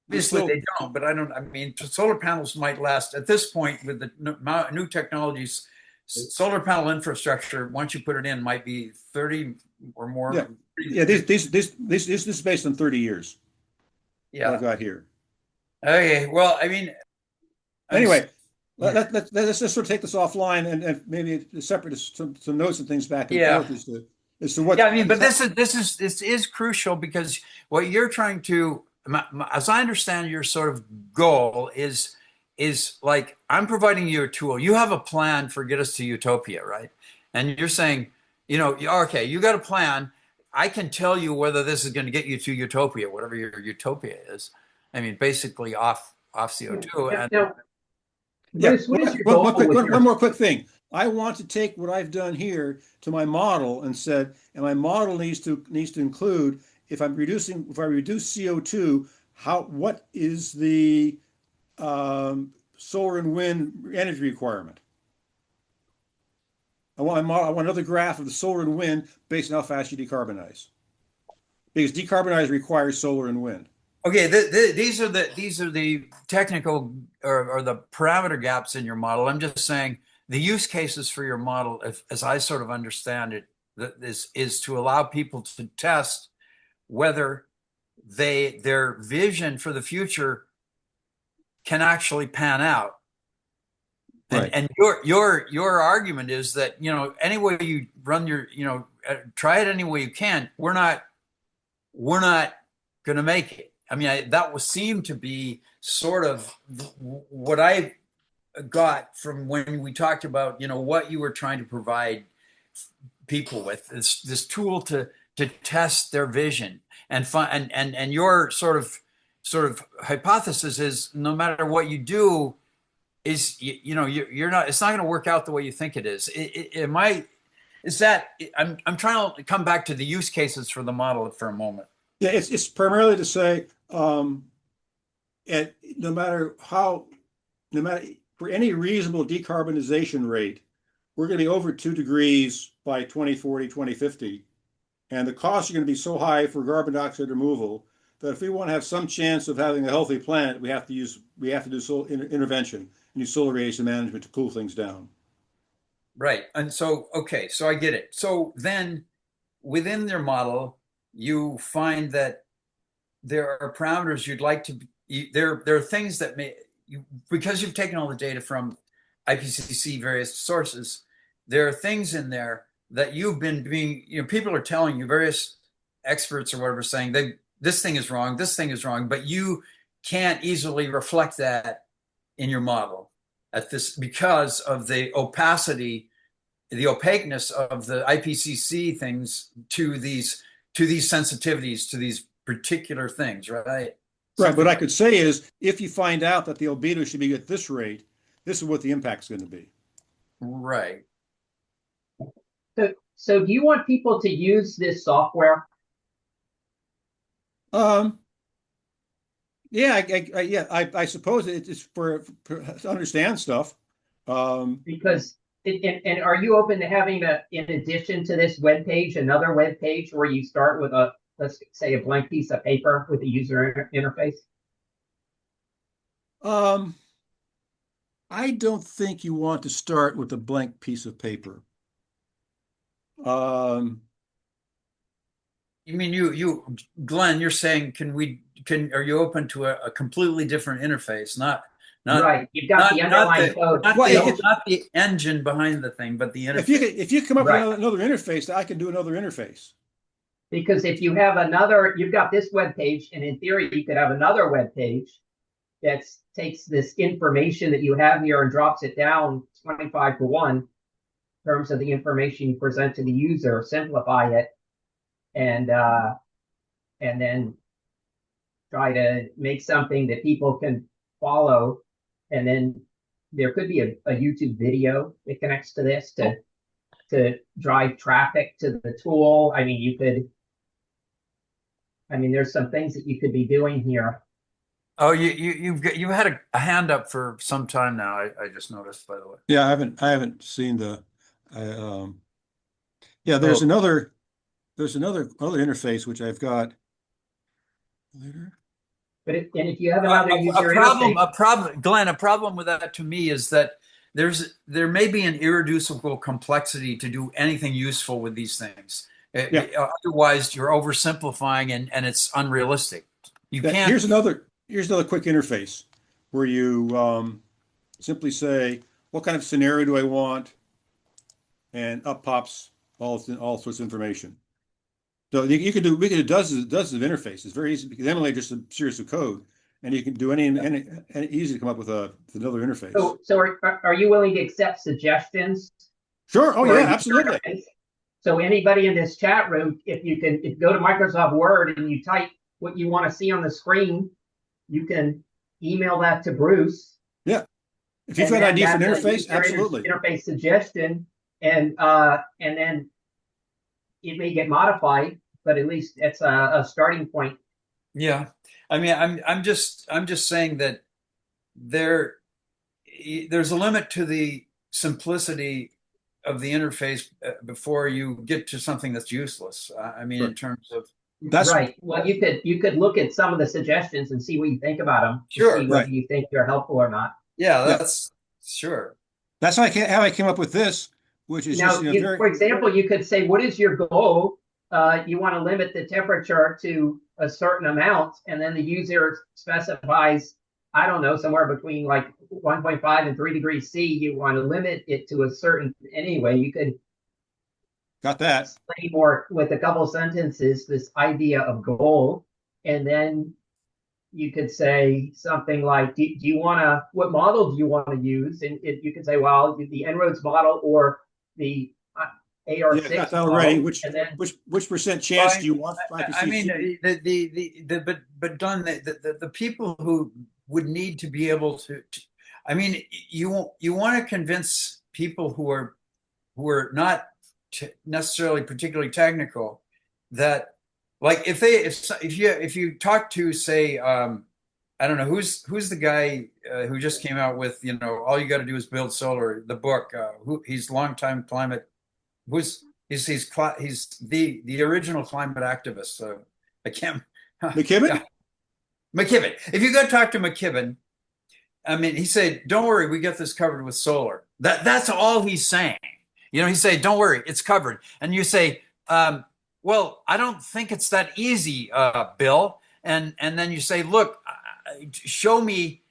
Obviously they don't, but solar panels might last at this point with the new technologies. Solar panel infrastructure, once you put it in, might be 30 or more. Yeah. This is based on 30 years. Yeah, I've got here. Okay. Well, I mean, anyway, let's just sort of take this offline and maybe separate some notes and things back and forth as to what. Yeah, I mean, but this is crucial, because what you're trying to, as I understand your sort of goal is like, I'm providing you a tool. You have a plan for get us to utopia, right? And you're saying, okay, you got a plan. I can tell you whether this is going to get you to utopia, whatever your utopia is. I mean, basically off CO2. One more quick thing. I want to take what I've done here to my model and said, and my model needs to include, if I reduce CO2, what is the solar and wind energy requirement? I want another graph of the solar and wind based on how fast you decarbonize, because decarbonize requires solar and wind. Okay, these are the technical or the parameter gaps in your model. I'm just saying the use cases for your model, as I sort of understand it, is to allow people to test whether their vision for the future can actually pan out. Right. And your argument is that, any way you run your, try it any way you can, we're not going to make it. I mean, that would seem to be sort of what I got from when we talked about, what you were trying to provide people with this tool to test their vision and find and your sort of hypothesis is no matter what you do is you're not, it's not going to work out the way you think it is. I'm trying to come back to the use cases for the model for a moment. Yeah, it's primarily to say, no matter for any reasonable decarbonization rate, we're going to be over 2 degrees by 2040, 2050. And the costs are going to be so high for carbon dioxide removal that if we want to have some chance of having a healthy planet, we have to do solar intervention and use solar radiation management to cool things down. Right. And so, okay, so I get it. So then within their model, you find that there are parameters you'd like to, there are things that because you've taken all the data from IPCC various sources, there are things in there that you've been people are telling you, various experts or whatever, saying this thing is wrong, but you can't easily reflect that in your model because of the opaqueness of the IPCC things to these sensitivities, to these particular things, right? Right. What I could say is, if you find out that the albedo should be at this rate, this is what the impact's going to be. Right. So do you want people to use this software? Yeah, I suppose it's for to understand stuff. Because and are you open to having in addition to this web page, another web page where you start with let's say a blank piece of paper with a user interface? I don't think you want to start with a blank piece of paper. You mean Glenn, you're saying are you open to a completely different interface? Not right. You've got the underlying code. Not the engine behind the thing, but the interface. If you come up with another interface, I can do another interface. Because if you have you've got this web page, and in theory, you could have another web page that takes this information that you have here and drops it down 25-1 in terms of the information you present to the user, simplify it, and then try to make something that people can follow. And then there could be a YouTube video that connects to this to drive traffic to the tool. I mean, there's some things that you could be doing here. Oh, you've had a hand up for some time now. I just noticed, by the way. Yeah, I haven't seen the. There's another interface which I've got later. But if you have another user interface, Glenn, a problem with that to me is that there may be an irreducible complexity to do anything useful with these things. Otherwise, you're oversimplifying and it's unrealistic. You can't. Here's another quick interface where you simply say, what kind of scenario do I want? And up pops all sorts of information. So we could do dozens of interfaces. It's very easy because emulate just a series of code, and you can do any easy to come up with another interface. So are you willing to accept suggestions? Sure. Oh yeah, absolutely. So anybody in this chat room, if you go to Microsoft Word and you type what you want to see on the screen, you can email that to Bruce. Yeah. If you've got an idea for an interface, absolutely. Interface suggestion, and then it may get modified, but at least it's a starting point. Yeah, I mean, I'm just saying that there's a limit to the simplicity of the interface before you get to something that's useless. I mean, in terms of that's right. Well, you could look at some of the suggestions and see what you think about them. Sure. See whether you think they're helpful or not. Yeah, that's sure. That's how I came up with this, which is now, for example, you could say, what is your goal? You want to limit the temperature to a certain amount, and then the user specifies, I don't know, somewhere between like 1.5 and 3 degrees C. You want to limit it to a certain, anyway, you could got that. Explain more with a couple sentences this idea of goal, and then you could say something like, do you want to, what model do you want to use? And you could say, well, the En-ROADS model or the Yeah, I got AR6 that already. model. And then, Which percent chance Well, do you want? I mean, but Don, the people who would need to be able to I mean, you want to convince people who are not necessarily particularly technical that, like, if you talk to, say, I don't know who's the guy who just came out with, all you got to do is build solar, the book, he's longtime climate, he's the original climate activist. I can't. McKibben? Yeah. McKibben. If you go talk to McKibben, I mean, he said, "Don't worry, we get this covered with solar." That's all he's saying. He say, "Don't worry, it's covered." And you say, "Well, I don't think it's that easy, Bill." And then you say, "Look, show me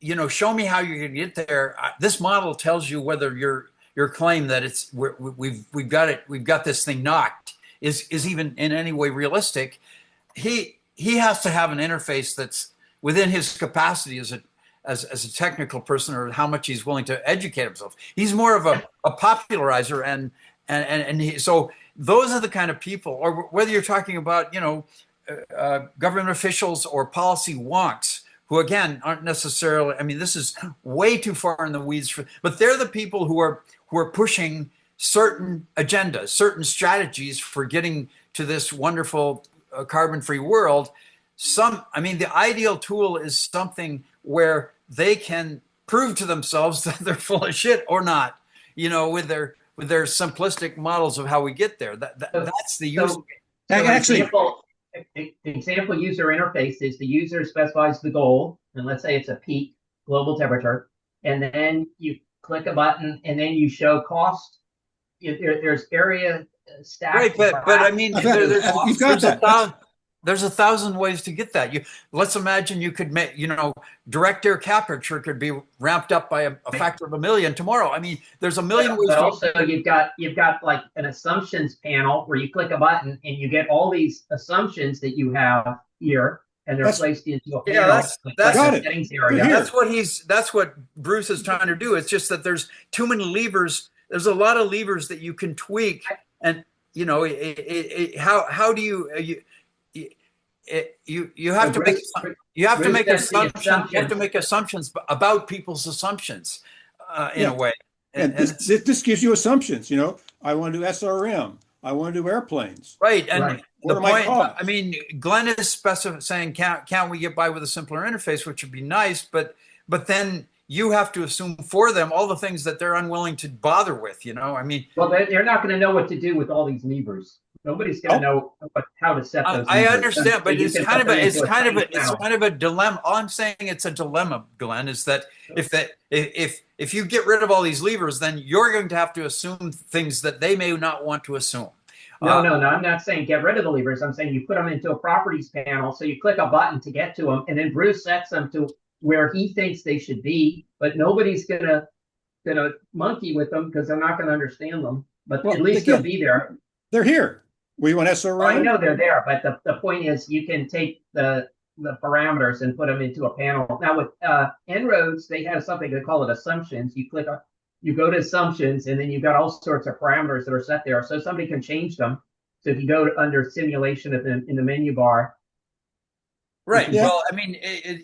how you're going to get there. This model tells you whether your claim that we've got this thing knocked is even in any way realistic." He has to have an interface that's within his capacity as a technical person, or how much he's willing to educate himself. He's more of a popularizer, so those are the kind of people, or whether you're talking about government officials or policy wonks, who again aren't necessarily. I mean, this is way too far in the weeds but they're the people who are pushing certain agendas, certain strategies for getting to this wonderful carbon-free world. The ideal tool is something where they can prove to themselves that they're full of shit or not, with their simplistic models of how we get there. That's the use. The example user interface is the user specifies the goal, and let's say it's a peak global temperature, and then you click a button, and then you show cost. There's area stack. Right, but I mean, You've got that. There's 1,000 ways to get that. Let's imagine you could make, direct air capture could be ramped up by a factor of 1,000,000 tomorrow. I mean, there's a million ways. But also, you've got like an assumptions panel where you click a button and you get all these assumptions that you have here, and they're placed into a panel. Yeah, that's settings area. That's what Bruce is trying to do. It's just that there's too many levers. There's a lot of levers that you can tweak, and how do you have to make assumptions about people's assumptions in a way. And this gives you assumptions. I want to do SRM. I want to do airplanes. Right. And right. the point, I mean, Glenn is saying, can't we get by with a simpler interface, which would be nice, but then you have to assume for them all the things that they're unwilling to bother with, I mean, well, they're not going to know what to do with all these levers. Nobody's going to know how to set those. I understand, but it's kind of a dilemma. All I'm saying, it's a dilemma, Glenn, is that if you get rid of all these levers, then you're going to have to assume things that they may not want to assume. No, I'm not saying get rid of the levers. I'm saying you put them into a properties panel, so you click a button to get to them, and then Bruce sets them to where he thinks they should be, but nobody's gonna monkey with them because they're not going to understand them. But at least they'll be there. They're here. We want SRM. Well, I know they're there, but the point is you can take the parameters and put them into a panel. Now with En-ROADS, they have something, they call it assumptions. You go to assumptions, and then you've got all sorts of parameters that are set there, so somebody can change them. So if you go under simulation in the menu bar. Right. Yeah. Well, I mean,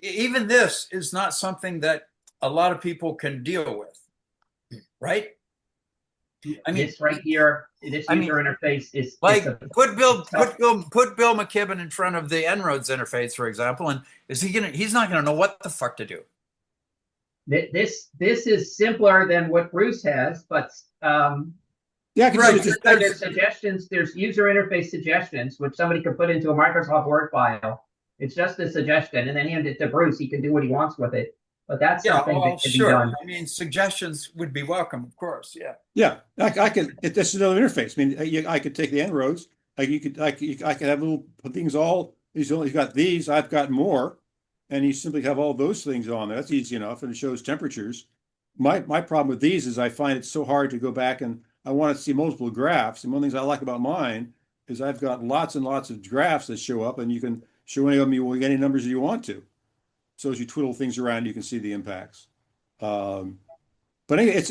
even this is not something that a lot of people can deal with, right? I mean, this right here, user interface is like put Bill McKibben in front of the En-ROADS interface, for example, and he's not gonna know what the fuck to do. This is simpler than what Bruce has, but there's suggestions. There's user interface suggestions, which somebody could put into a Microsoft Word file. It's just a suggestion, and then hand it to Bruce. He can do what he wants with it. But that's something that can be done. I mean, suggestions would be welcome, of course. Yeah. Yeah, I could. That's another interface. I mean, I could take the En-ROADS. I could have little things. He's only got these. I've got more, and you simply have all those things on there. That's easy enough, and it shows temperatures. My problem with these is I find it so hard to go back, and I want to see multiple graphs. And one of the things I like about mine is I've got lots and lots of graphs that show up, and you can show any of them. You will get any numbers you want to. So as you twiddle things around, you can see the impacts. But anyway,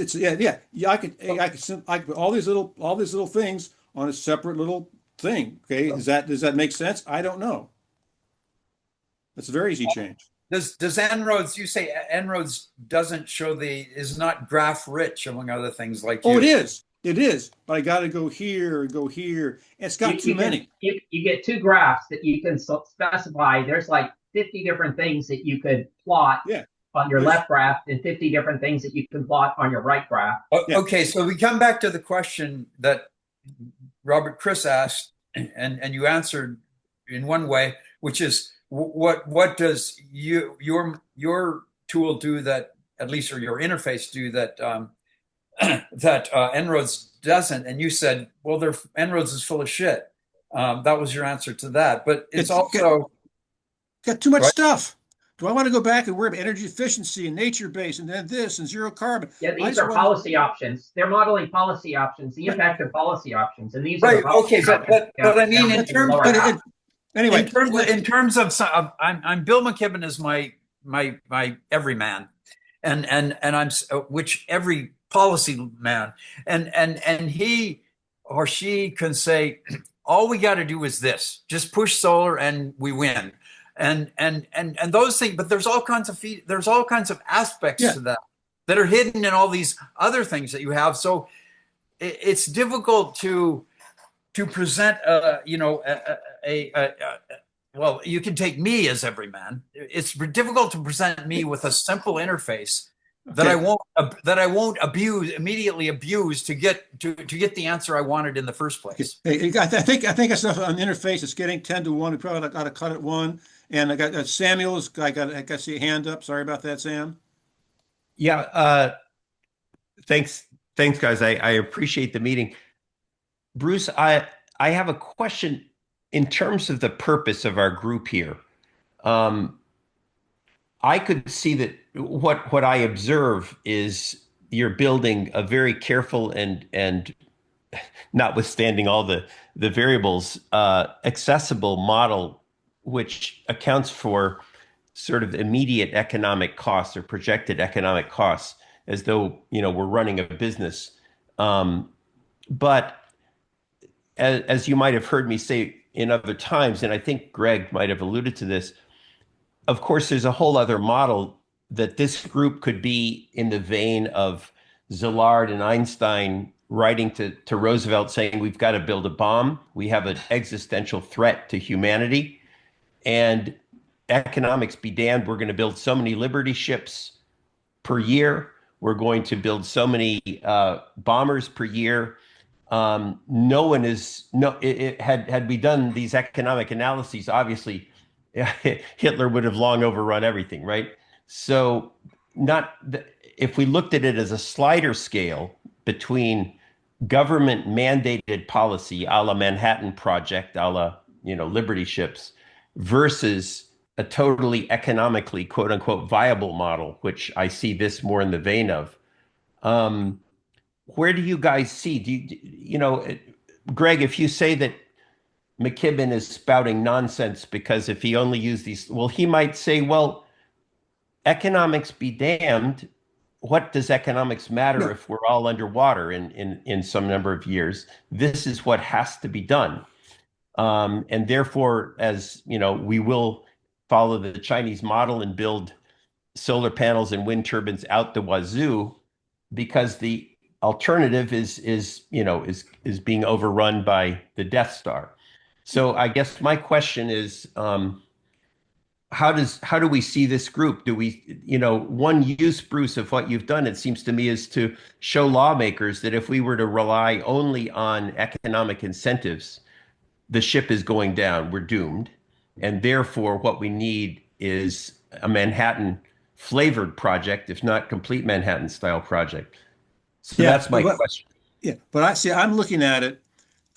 yeah. I could put all these little things on a separate little thing. Okay, does that make sense? I don't know. That's a very easy change. Does En-ROADS, you say En-ROADS doesn't show is not graph rich, among other things like Oh, you. it is. It is. But I got to go here and go here. It's got too many. You get two graphs that you can specify. There's like 50 different things that you could plot on your left graph and 50 different things that you can plot on your right graph. Okay, so we come back to the question that Robert Chris asked, and you answered in one way, which is what does your tool do that, at least, or your interface do that that En-ROADS doesn't? And you said, well, En-ROADS is full of shit. That was your answer to that. But it's also got too much stuff. Do I want to go back and worry about energy efficiency and nature base and then this and zero carbon? Yeah, these are policy options. They're modeling policy options, the impact of policy options, and these are okay. But I mean, in terms anyway, in terms of I'm Bill McKibben is my everyman, and I'm which every policy man, and he or she can say, all we got to do is this, just push solar and we win. And those things, but there's all kinds of aspects to that are hidden in all these other things that you have. So it's difficult to present well, you can take me as every man. It's difficult to present me with a simple interface that I won't immediately abuse to get the answer I wanted in the first place. I think it's enough on the interface. It's getting 10-1. We probably got to cut it 1. And I got Samuel's. I got to see a hand up. Sorry about that, Sam. Yeah. Thanks, guys. I appreciate the meeting. Bruce, I have a question in terms of the purpose of our group here. I could see that what I observe is you're building a very careful and notwithstanding all the variables, accessible model, which accounts for sort of immediate economic costs or projected economic costs, as though, we're running a business. But as you might have heard me say in other times, and I think Greg might have alluded to this, of course, there's a whole other model that this group could be in the vein of Szilard and Einstein writing to Roosevelt saying, we've got to build a bomb. We have an existential threat to humanity. And economics be damned, we're going to build so many Liberty ships per year. We're going to build so many bombers per year. Had we done these economic analyses, obviously Hitler would have long overrun everything, right? So if we looked at it as a slider scale between government mandated policy, a la Manhattan Project, a la, Liberty ships, versus a totally economically, quote unquote, viable model, which I see this more in the vein of. Where do you guys see? Greg, if you say that McKibben is spouting nonsense because if he only used these, well, he might say, well, economics be damned. What does economics matter if we're all underwater in some number of years? This is what has to be done. And therefore, as we will follow the Chinese model and build solar panels and wind turbines out the wazoo, because the alternative is being overrun by the Death Star. So I guess my question is, how do we see this group? Do we, one use, Bruce, of what you've done, it seems to me, is to show lawmakers that if we were to rely only on economic incentives, the ship is going down, we're doomed. And therefore, what we need is a Manhattan flavored project, if not complete Manhattan style project. So that's my question. Yeah, but I'm looking at it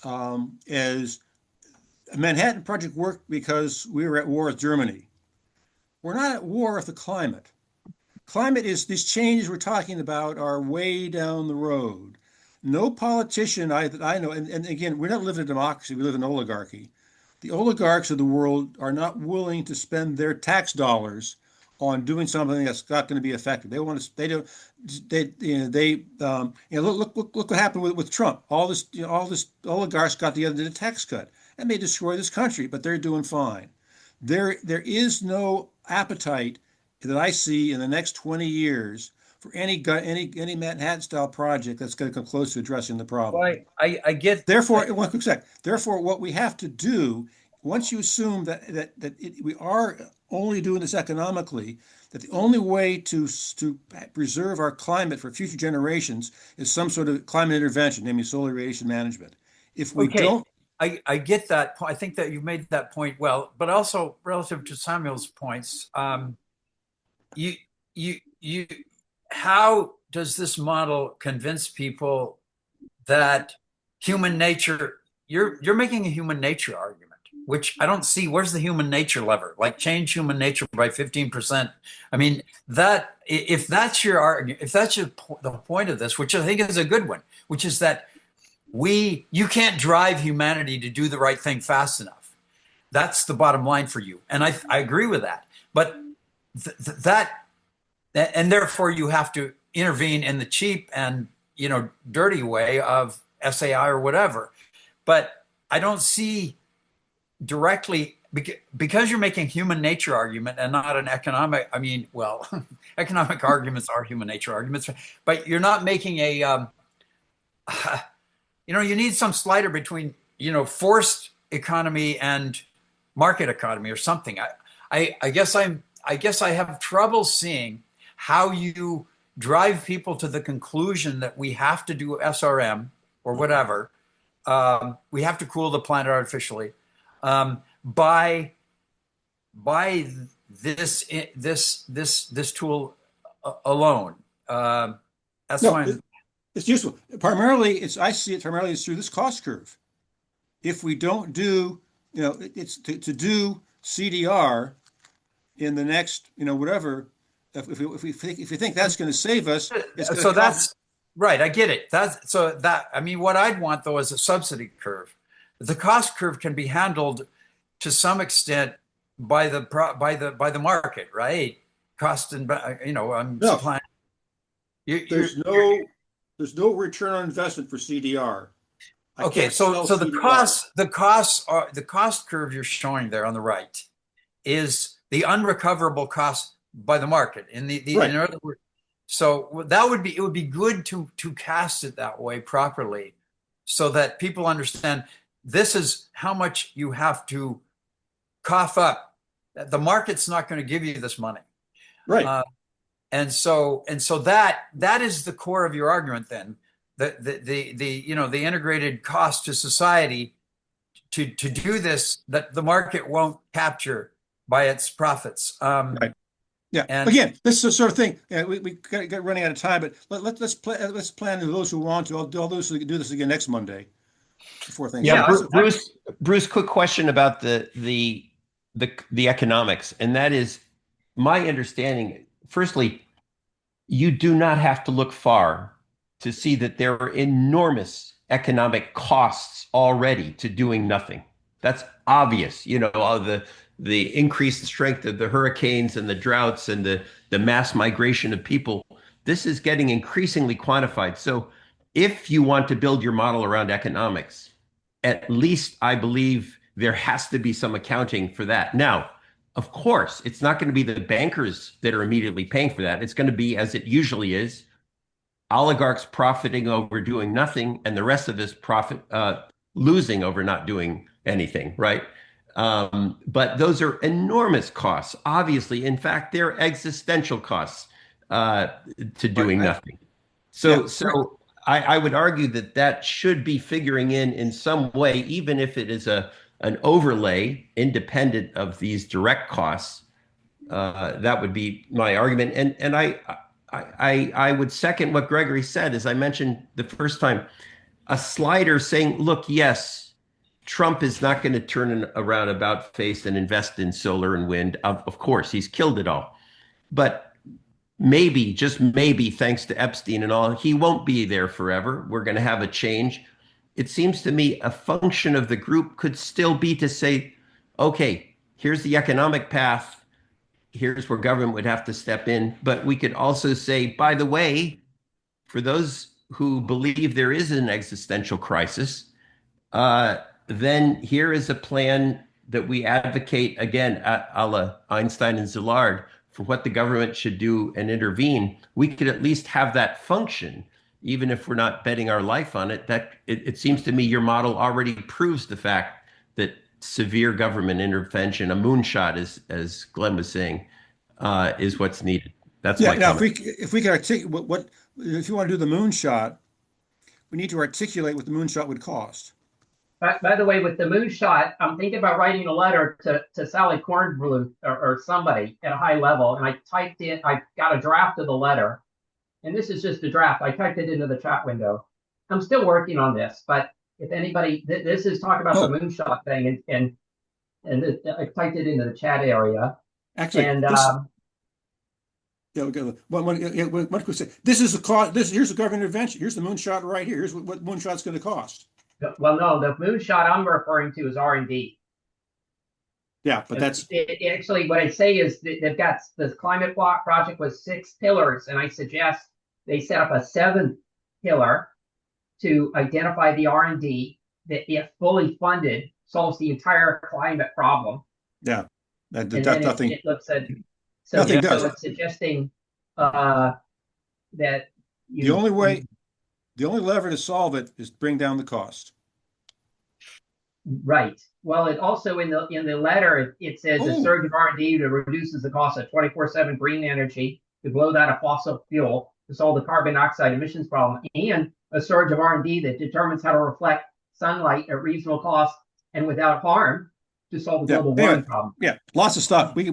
as a Manhattan Project worked because we were at war with Germany. We're not at war with the climate. Climate is these changes we're talking about are way down the road. No politician that I know, and again, we're not living in a democracy, we live in oligarchy. The oligarchs of the world are not willing to spend their tax dollars on doing something that's not going to be effective. They want to, they don't, look what happened with Trump. All this, all this oligarchs got together and did a tax cut and may destroy this country, but they're doing fine. There is no appetite that I see in the next 20 years for any Manhattan style project that's going to come close to addressing the problem. Well, I get. Therefore, one quick sec. Therefore, what we have to do, once you assume that we are only doing this economically, that the only way to preserve our climate for future generations is some sort of climate intervention, namely solar radiation management. If we don't, I get that. I think that you made that point well, but also relative to Samuel's points, how does this model convince people that human nature? You're making a human nature argument, which I don't see. Where's the human nature lever? Like change human nature by 15%. I mean, that if that's your argument, if that's the point of this, which I think is a good one, which is that you can't drive humanity to do the right thing fast enough. That's the bottom line for you, and I agree with that. But and therefore you have to intervene in the cheap and dirty way of SAI or whatever. But I don't see directly, because you're making human nature argument and not an economic. I mean, well, economic arguments are human nature arguments, but you're not making a. You need some slider between forced economy and market economy or something. I guess I have trouble seeing how you drive people to the conclusion that we have to do SRM or whatever. We have to cool the planet artificially by this tool alone. That's why it's useful. Primarily, I see it primarily through this cost curve. If we don't do, it's to do CDR in the next, whatever. If we think that's going to save us, so that's right. I get it. I mean, what I'd want though is a subsidy curve. The cost curve can be handled to some extent by the market, right? Cost and supply. There's no return on investment for CDR. So the cost curve you're showing there on the right is the unrecoverable cost by the market. Right. In other words, so it would be good to cast it that way properly, so that people understand this is how much you have to cough up. The market's not going to give you this money, right? And so that is the core of your argument. Then the integrated cost to society to do this, that the market won't capture by its profits. Right. Yeah. And again, this is the sort of thing. We got running out of time, but let's plan to those who want to. All those who can do this again next Monday. Before things. Yeah, Bruce. Quick question about the economics, and that is my understanding. Firstly, you do not have to look far to see that there are enormous economic costs already to doing nothing. That's obvious. The increased strength of the hurricanes and the droughts and the mass migration of people. This is getting increasingly quantified. So if you want to build your model around economics, at least I believe there has to be some accounting for that. Now, of course, it's not going to be the bankers that are immediately paying for that. It's going to be, as it usually is, oligarchs profiting over doing nothing and the rest of us losing over not doing anything, right? But those are enormous costs, obviously. In fact, they're existential costs to doing nothing. So I would argue that should be figuring in some way, even if it is an overlay independent of these direct costs. That would be my argument. And I would second what Gregory said, as I mentioned the first time, a slider saying, look, yes, Trump is not going to turn around about face and invest in solar and wind. Of course, he's killed it all. But maybe, just maybe, thanks to Epstein and all, he won't be there forever. We're going to have a change. It seems to me a function of the group could still be to say, okay, here's the economic path. here's where government would have to step in. But we could also say, by the way, for those who believe there is an existential crisis, then here is a plan that we advocate, again, a la Einstein and Szilard, for what the government should do and intervene. We could at least have that function, even if we're not betting our life on it. That it seems to me your model already proves the fact that severe government intervention, a moonshot, as Glenn was saying, is what's needed. That's Yeah. my Now, comment. if we can articulate what if you want to do the moonshot, we need to articulate what the moonshot would cost. By the way, with the moonshot, I'm thinking about writing a letter to Sally Kornbluth or somebody at a high level. And I got a draft of the letter. And this is just a draft. I typed it into the chat window. I'm still working on this, but if anybody, this is talking about the moonshot thing, and I typed it into the chat area. Actually, And what could we say? This is the cost. Here's the government intervention. Here's the moonshot right here. Here's what moonshot's going to cost. well, no, the moonshot I'm referring to is R&D. Yeah, but that's Actually what I say is they've got this climate block project with 6 pillars, and I suggest they set up a 7th pillar to identify the R&D that, if fully funded, solves the entire climate problem. yeah. And That's then nothing. it looks at Nothing does. so it's suggesting that The only lever to solve it is bring down the cost. Right. Well, it also in the letter it says a surge of R&D that reduces the cost of 24/7 green energy to blow that of fossil fuel to solve the carbon dioxide emissions problem, and a surge of R&D that determines how to reflect sunlight at reasonable cost and without harm to solve the global warming problem. Yeah, lots of stuff. Let's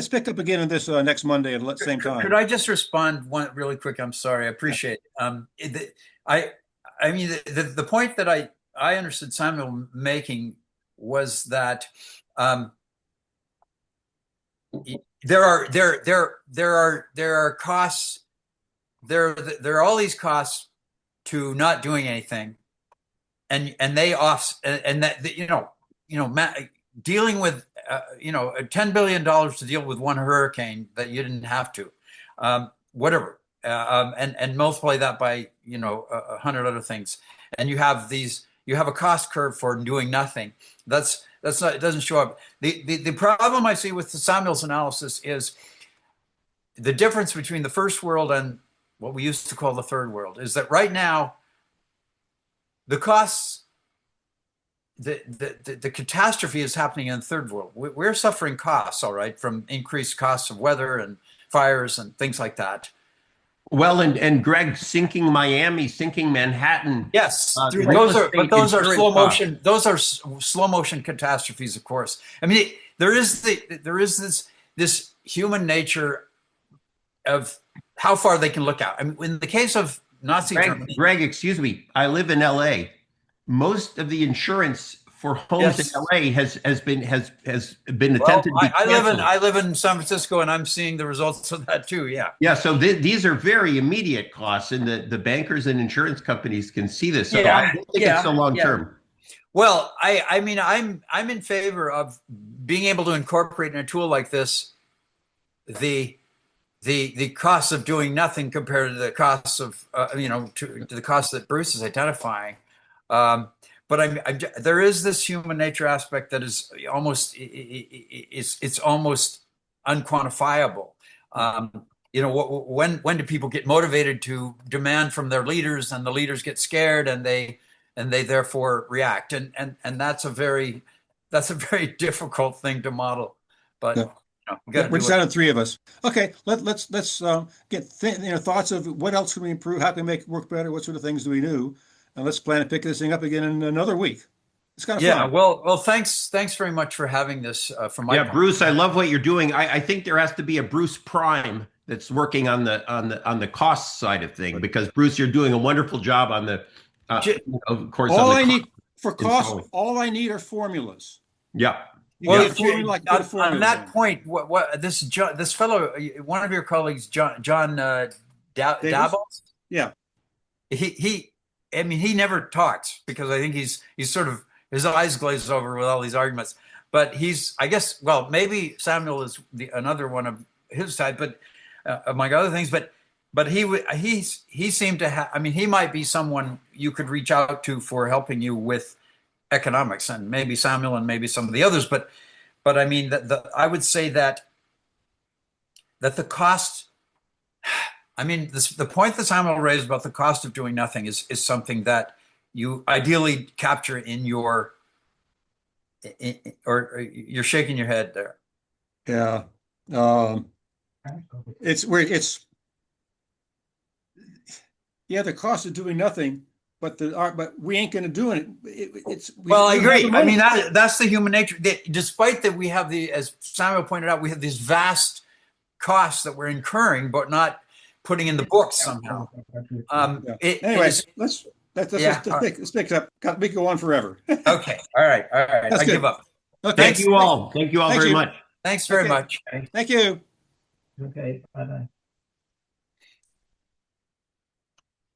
pick up again on this next Monday at the same time. Could I just respond one really quick? I'm sorry. I appreciate it. I mean, the point that I understood Samuel making was that there are costs. There are all these costs to not doing anything, and they and that dealing with $10 billion to deal with one hurricane that you didn't have to, whatever, and multiply that by 100 other things, and you have a cost curve for doing nothing. That's not, it doesn't show up. The problem I see with the Samuel's analysis is the difference between the first world and what we used to call the third world is that right now the costs, the catastrophe is happening in the third world. We're suffering costs, all right, from increased costs of weather and fires and things like that. Well, and Greg, sinking Miami, sinking Manhattan. Yes, those are slow motion. Those are slow motion catastrophes, of course. I mean, there is this human nature of how far they can look out. I mean, in the case of Nazi Germany, Greg, excuse me, I live in LA. Most of the insurance for homes in LA has been attempted to be canceled. I live in San Francisco, and I'm seeing the results of that too. Yeah. Yeah. So these are very immediate costs, and the bankers and insurance companies can see this. So I don't think it's so long term. Well, I mean, I'm in favor of being able to incorporate in a tool like this the costs of doing nothing compared to the costs of to the costs that Bruce is identifying. But there is this human nature aspect that is almost it's almost unquantifiable. When do people get motivated to demand from their leaders, and the leaders get scared, and they therefore react, and that's a very difficult thing to model. But we're just down to 3 of us. Okay, let's get thoughts of what else can we improve, how can we make it work better, what sort of things do we do. And let's plan to pick this thing up again in another week. It's kind of fun. Well, thanks very much for having this from my point. Bruce, I love what you're doing. I think there has to be a Bruce Prime that's working on the cost side of things, because Bruce, you're doing a wonderful job on the of course. All I need are formulas. Yeah. Well, on that point, what this fellow, one of your colleagues, John Davos, he never talks, because I think he's sort of, his eyes glaze over with all these arguments. but he's, I guess, well, maybe Samuel is another one of his type, but among other things, but he seemed to have, I mean, he might be someone you could reach out to for helping you with economics, and maybe Samuel and maybe some of the others, but I mean, I would say that the cost, I mean, the point that Samuel raised about the cost of doing nothing is something that you ideally capture in your, or you're shaking your head there. Yeah. Yeah, the cost of doing nothing, but we ain't going to do it. Well, I we don't have agree. the I money. mean, that's the human nature. Despite that, we have as Samuel pointed out, we have these vast costs that we're incurring, but not putting in the books somehow. Yeah. Anyway, let's pick it up. We go on forever. Okay. All right. That's I good. give up. Okay. Thank you all. Thank you all Thank very you. much. Thanks very Okay. much. Thank you. Okay, bye-bye.